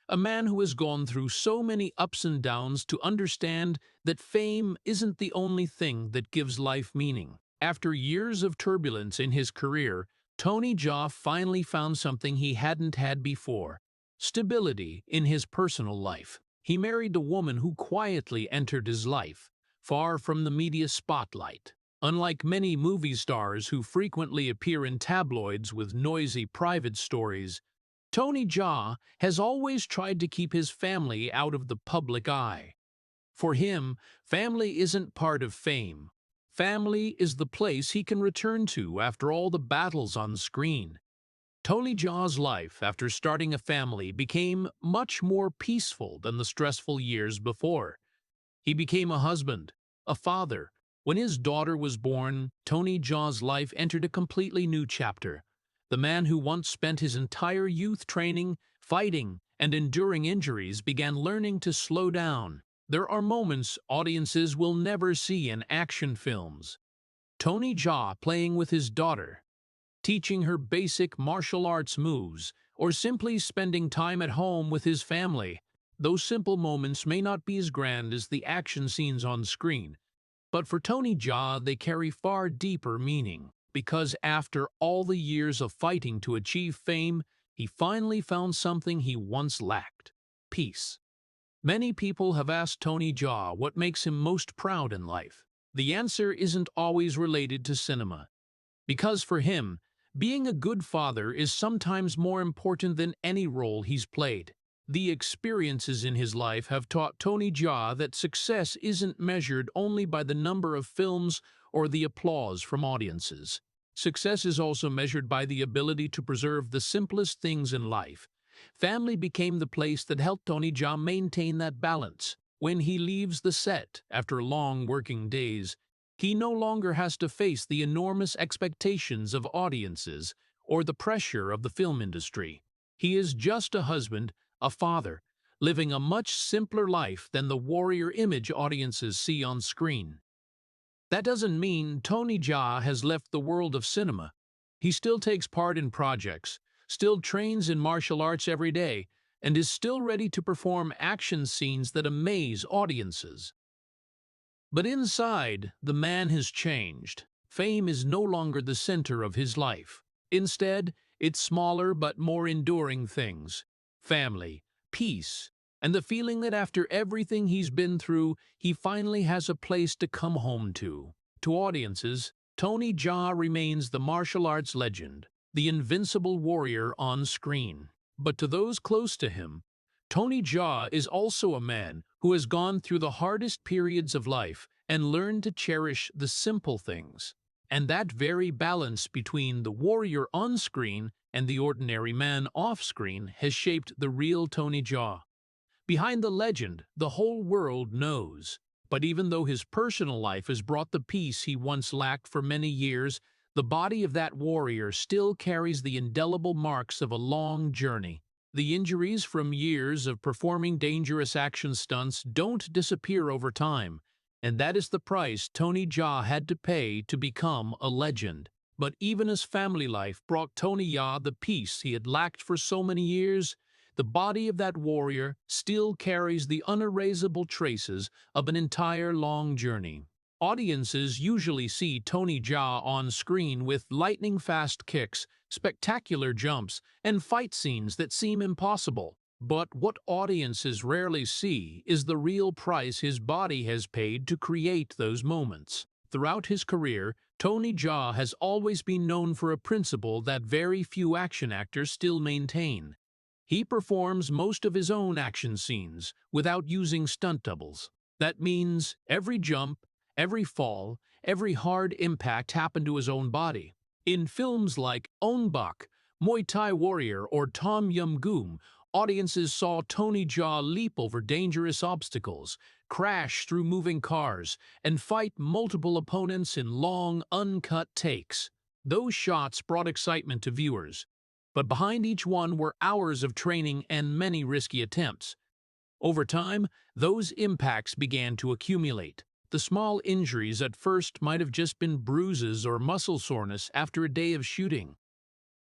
A man who has gone through so many ups and downs to understand that fame isn't the only thing that gives life meaning. After years of turbulence in his career, Tony Jaa finally found something he hadn't had before: stability in his personal life. He married a woman who quietly entered his life, far from the media spotlight. Unlike many movie stars who frequently appear in tabloids with noisy private stories, Tony Jaa has always tried to keep his family out of the public eye. For him, family isn't part of fame. Family is the place he can return to after all the battles on screen. Tony Jaa's life after starting a family became much more peaceful than the stressful years before. He became a husband, a father. When his daughter was born, Tony Jaa's life entered a completely new chapter. The man who once spent his entire youth training, fighting, and enduring injuries began learning to slow down. There are moments audiences will never see in action films. Tony Jaa playing with his daughter, teaching her basic martial arts moves, or simply spending time at home with his family. Those simple moments may not be as grand as the action scenes on screen, but for Tony Jaa they carry far deeper meaning. Because after all the years of fighting to achieve fame, he finally found something he once lacked: peace. Many people have asked Tony Jaa what makes him most proud in life. The answer isn't always related to cinema. Because for him, being a good father is sometimes more important than any role he's played. The experiences in his life have taught Tony Jaa that success isn't measured only by the number of films or the applause from audiences. Success is also measured by the ability to preserve the simplest things in life. Family became the place that helped Tony Jaa maintain that balance. When he leaves the set after long working days, he no longer has to face the enormous expectations of audiences or the pressure of the film industry. He is just a husband, a father, living a much simpler life than the warrior image audiences see on screen. That doesn't mean Tony Jaa has left the world of cinema. He still takes part in projects, still trains in martial arts every day, and is still ready to perform action scenes that amaze audiences. But inside, the man has changed. Fame is no longer the center of his life. Instead, it's smaller but more enduring things: family, peace, and the feeling that after everything he's been through, he finally has a place to come home to. To audiences, Tony Jaa remains the martial arts legend, the invincible warrior on screen. But to those close to him, Tony Jaa is also a man who has gone through the hardest periods of life and learned to cherish the simple things. And that very balance between the warrior on screen and the ordinary man off screen has shaped the real Tony Jaa. Behind the legend, the whole world knows. But even though his personal life has brought the peace he once lacked for many years, the body of that warrior still carries the indelible marks of a long journey. The injuries from years of performing dangerous action stunts don't disappear over time, and that is the price Tony Jaa had to pay to become a legend. But even as family life brought Tony Jaa the peace he had lacked for so many years, the body of that warrior still carries the unerasable traces of an entire long journey. Audiences usually see Tony Jaa on screen with lightning-fast kicks, spectacular jumps, and fight scenes that seem impossible. But what audiences rarely see is the real price his body has paid to create those moments. Throughout his career, Tony Jaa has always been known for a principle that very few action actors still maintain. He performs most of his own action scenes without using stunt doubles. That means every jump, every fall, every hard impact happened to his own body. In films like Ong Bak, Muay Thai Warrior, or Tom-Yum-Goong, audiences saw Tony Jaa leap over dangerous obstacles, crash through moving cars, and fight multiple opponents in long, uncut takes. Those shots brought excitement to viewers, but behind each one were hours of training and many risky attempts. Over time, those impacts began to accumulate. The small injuries at first might have just been bruises or muscle soreness after a day of shooting.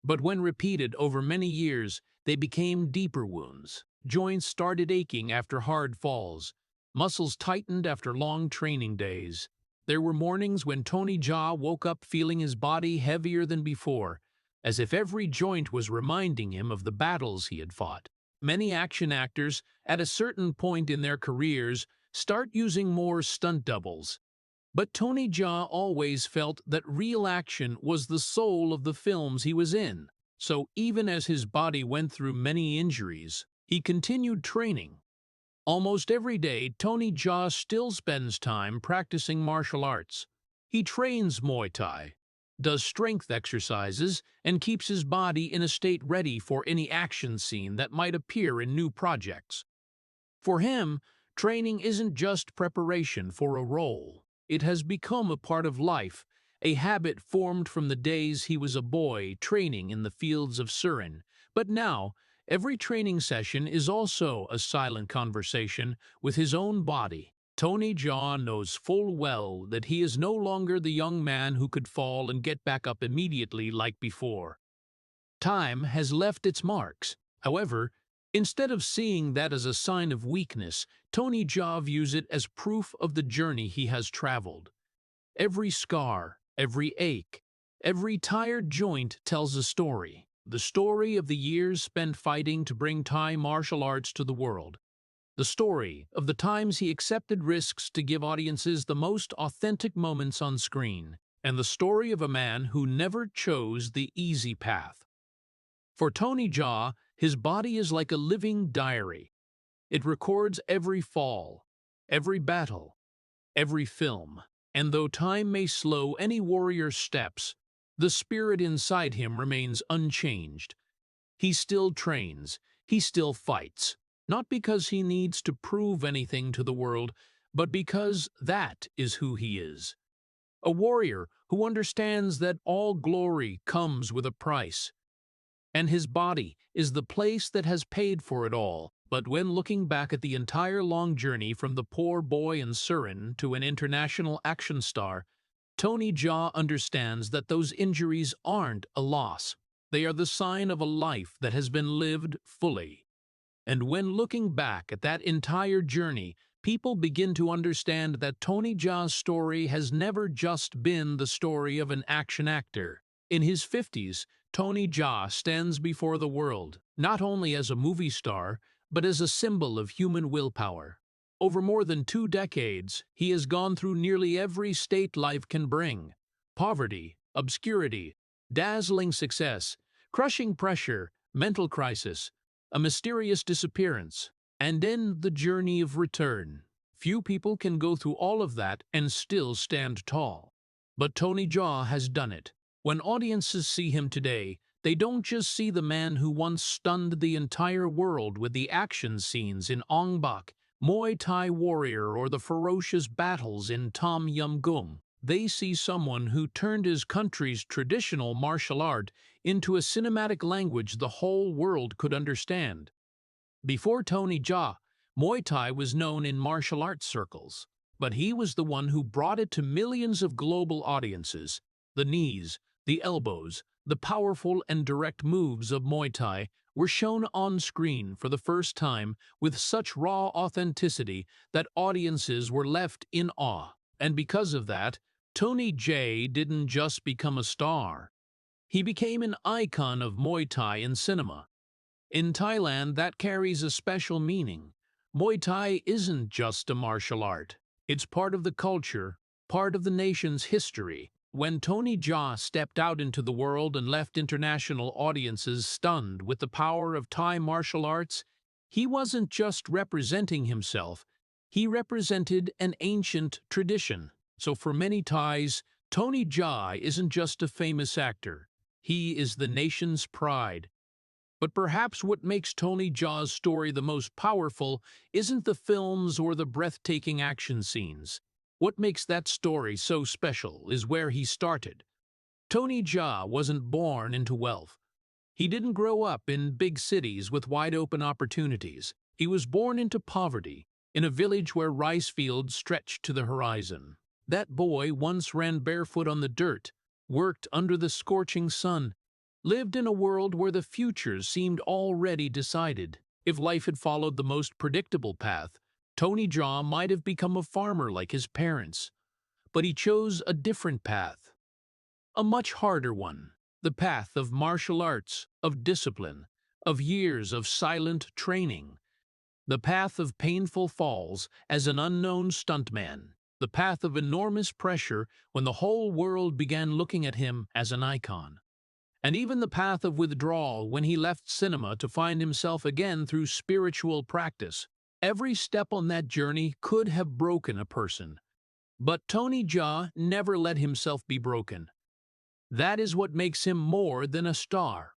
But when repeated over many years, they became deeper wounds. Joints started aching after hard falls. Muscles tightened after long training days. There were mornings when Tony Jaa woke up feeling his body heavier than before, as if every joint was reminding him of the battles he had fought. Many action actors, at a certain point in their careers, start using more stunt doubles. But Tony Jaa always felt that real action was the soul of the films he was in. So even as his body went through many injuries, he continued training. Almost every day, Tony Jaa still spends time practicing martial arts. He trains Muay Thai, does strength exercises, and keeps his body in a state ready for any action scene that might appear in new projects. For him, training isn't just preparation for a role. It has become a part of life, a habit formed from the days he was a boy training in the fields of Surin. But now, every training session is also a silent conversation with his own body. Tony Jaa knows full well that he is no longer the young man who could fall and get back up immediately like before. Time has left its marks. However, instead of seeing that as a sign of weakness, Tony Jaa views it as proof of the journey he has traveled. Every scar, every ache, every tired joint tells a story. The story of the years spent fighting to bring Thai martial arts to the world. The story of the times he accepted risks to give audiences the most authentic moments on screen. And the story of a man who never chose the easy path. For Tony Jaa, his body is like a living diary. It records every fall, every battle, every film. And though time may slow any warrior's steps, the spirit inside him remains unchanged. He still trains, he still fights, not because he needs to prove anything to the world, but because that is who he is. A warrior who understands that all glory comes with a price. And his body is the place that has paid for it all. But when looking back at the entire long journey from the poor boy in Surin to an international action star, Tony Jaa understands that those injuries aren't a loss. They are the sign of a life that has been lived fully. And when looking back at that entire journey, people begin to understand that Tony Jaa's story has never just been the story of an action actor. In his 50s, Tony Jaa stands before the world, not only as a movie star, but as a symbol of human willpower. Over more than 2 decades, he has gone through nearly every state life can bring: poverty, obscurity, dazzling success, crushing pressure, mental crisis, a mysterious disappearance, and then the journey of return. Few people can go through all of that and still stand tall. But Tony Jaa has done it. When audiences see him today, they don't just see the man who once stunned the entire world with the action scenes in Ong Bak, Muay Thai Warrior, or the ferocious battles in Tom-Yum-Goong. they see someone who turned his country's traditional martial art into a cinematic language the whole world could understand. Before Tony Jaa, Muay Thai was known in martial arts circles, but he was the one who brought it to millions of global audiences. The knees, the elbows, the powerful and direct moves of Muay Thai were shown on screen for the first time with such raw authenticity that audiences were left in awe. And because of that, Tony Jaa didn't just become a star. He became an icon of Muay Thai in cinema. In Thailand, that carries a special meaning. Muay Thai isn't just a martial art. It's part of the culture, part of the nation's history. When Tony Jaa stepped out into the world and left international audiences stunned with the power of Thai martial arts, he wasn't just representing himself, he represented an ancient tradition. So for many Thais, Tony Jaa isn't just a famous actor. He is the nation's pride. But perhaps what makes Tony Jaa's story the most powerful isn't the films or the breathtaking action scenes. What makes that story so special is where he started. Tony Jaa wasn't born into wealth. He didn't grow up in big cities with wide-open opportunities. He was born into poverty, in a village where rice fields stretched to the horizon. That boy once ran barefoot on the dirt, worked under the scorching sun, lived in a world where the future seemed already decided. If life had followed the most predictable path, Tony Jaa might have become a farmer like his parents. But he chose a different path, a much harder one, the path of martial arts, of discipline, of years of silent training, the path of painful falls as an unknown stuntman, the path of enormous pressure when the whole world began looking at him as an icon. And even the path of withdrawal when he left cinema to find himself again through spiritual practice. Every step on that journey could have broken a person. But Tony Jaa never let himself be broken. That is what makes him more than a star.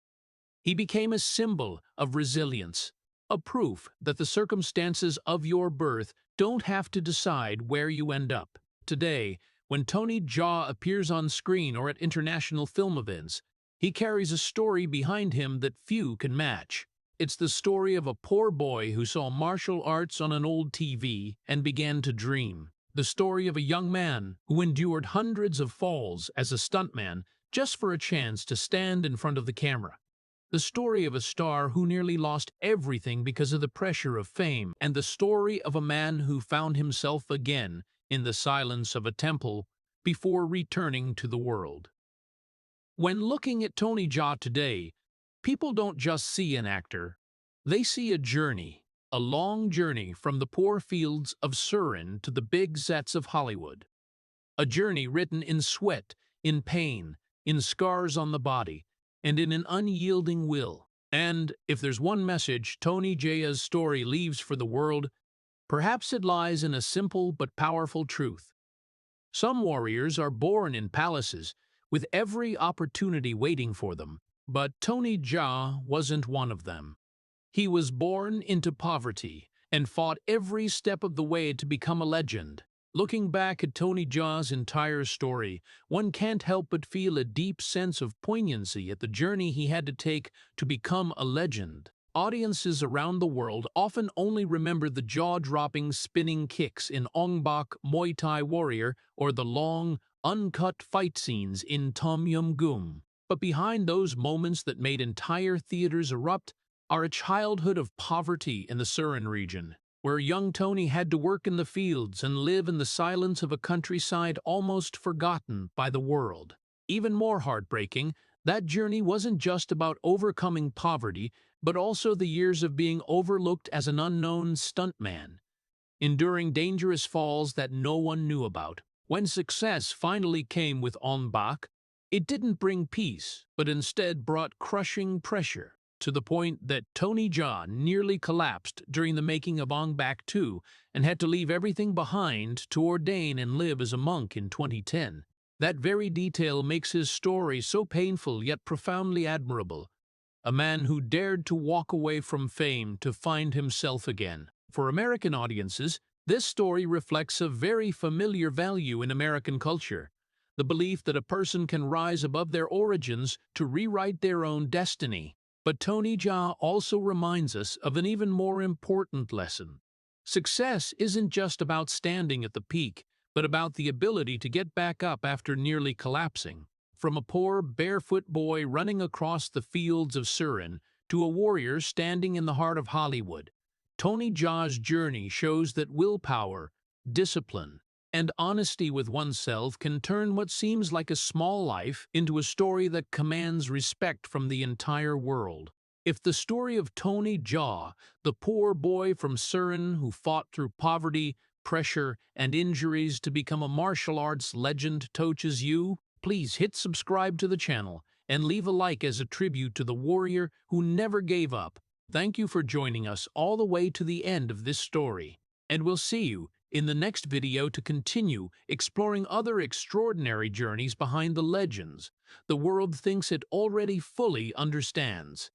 He became a symbol of resilience, a proof that the circumstances of your birth don't have to decide where you end up. Today, when Tony Jaa appears on screen or at international film events, he carries a story behind him that few can match. It's the story of a poor boy who saw martial arts on an old TV and began to dream. The story of a young man who endured hundreds of falls as a stuntman just for a chance to stand in front of the camera. The story of a star who nearly lost everything because of the pressure of fame, and the story of a man who found himself again in the silence of a temple before returning to the world. When looking at Tony Jaa today, people don't just see an actor, they see a journey, a long journey from the poor fields of Surin to the big sets of Hollywood. A journey written in sweat, in pain, in scars on the body, and in an unyielding will. And if there's one message Tony Jaa's story leaves for the world, perhaps it lies in a simple but powerful truth. Some warriors are born in palaces, with every opportunity waiting for them, but Tony Jaa wasn't one of them. He was born into poverty and fought every step of the way to become a legend. Looking back at Tony Jaa's entire story, one can't help but feel a deep sense of poignancy at the journey he had to take to become a legend. Audiences around the world often only remember the jaw-dropping spinning kicks in Ong Bak, Muay Thai Warrior, or the long, uncut fight scenes in Tom-Yum-Goong. But behind those moments that made entire theaters erupt are a childhood of poverty in the Surin region, where young Tony had to work in the fields and live in the silence of a countryside almost forgotten by the world. Even more heartbreaking, that journey wasn't just about overcoming poverty, but also the years of being overlooked as an unknown stuntman, enduring dangerous falls that no one knew about. When success finally came with Ong Bak, it didn't bring peace, but instead brought crushing pressure, to the point that Tony Jaa nearly collapsed during the making of Ong Bak 2 and had to leave everything behind to ordain and live as a monk in 2010. That very detail makes his story so painful yet profoundly admirable. A man who dared to walk away from fame to find himself again. For American audiences, this story reflects a very familiar value in American culture: the belief that a person can rise above their origins to rewrite their own destiny. But Tony Jaa also reminds us of an even more important lesson. Success isn't just about standing at the peak, but about the ability to get back up after nearly collapsing. From a poor, barefoot boy running across the fields of Surin to a warrior standing in the heart of Hollywood, Tony Jaa's journey shows that willpower, discipline, and honesty with oneself can turn what seems like a small life into a story that commands respect from the entire world. If the story of Tony Jaa, the poor boy from Surin who fought through poverty, pressure, and injuries to become a martial arts legend touches you, please hit subscribe to the channel and leave a like as a tribute to the warrior who never gave up. Thank you for joining us all the way to the end of this story, and we'll see you in the next video to continue exploring other extraordinary journeys behind the legends the world thinks it already fully understands.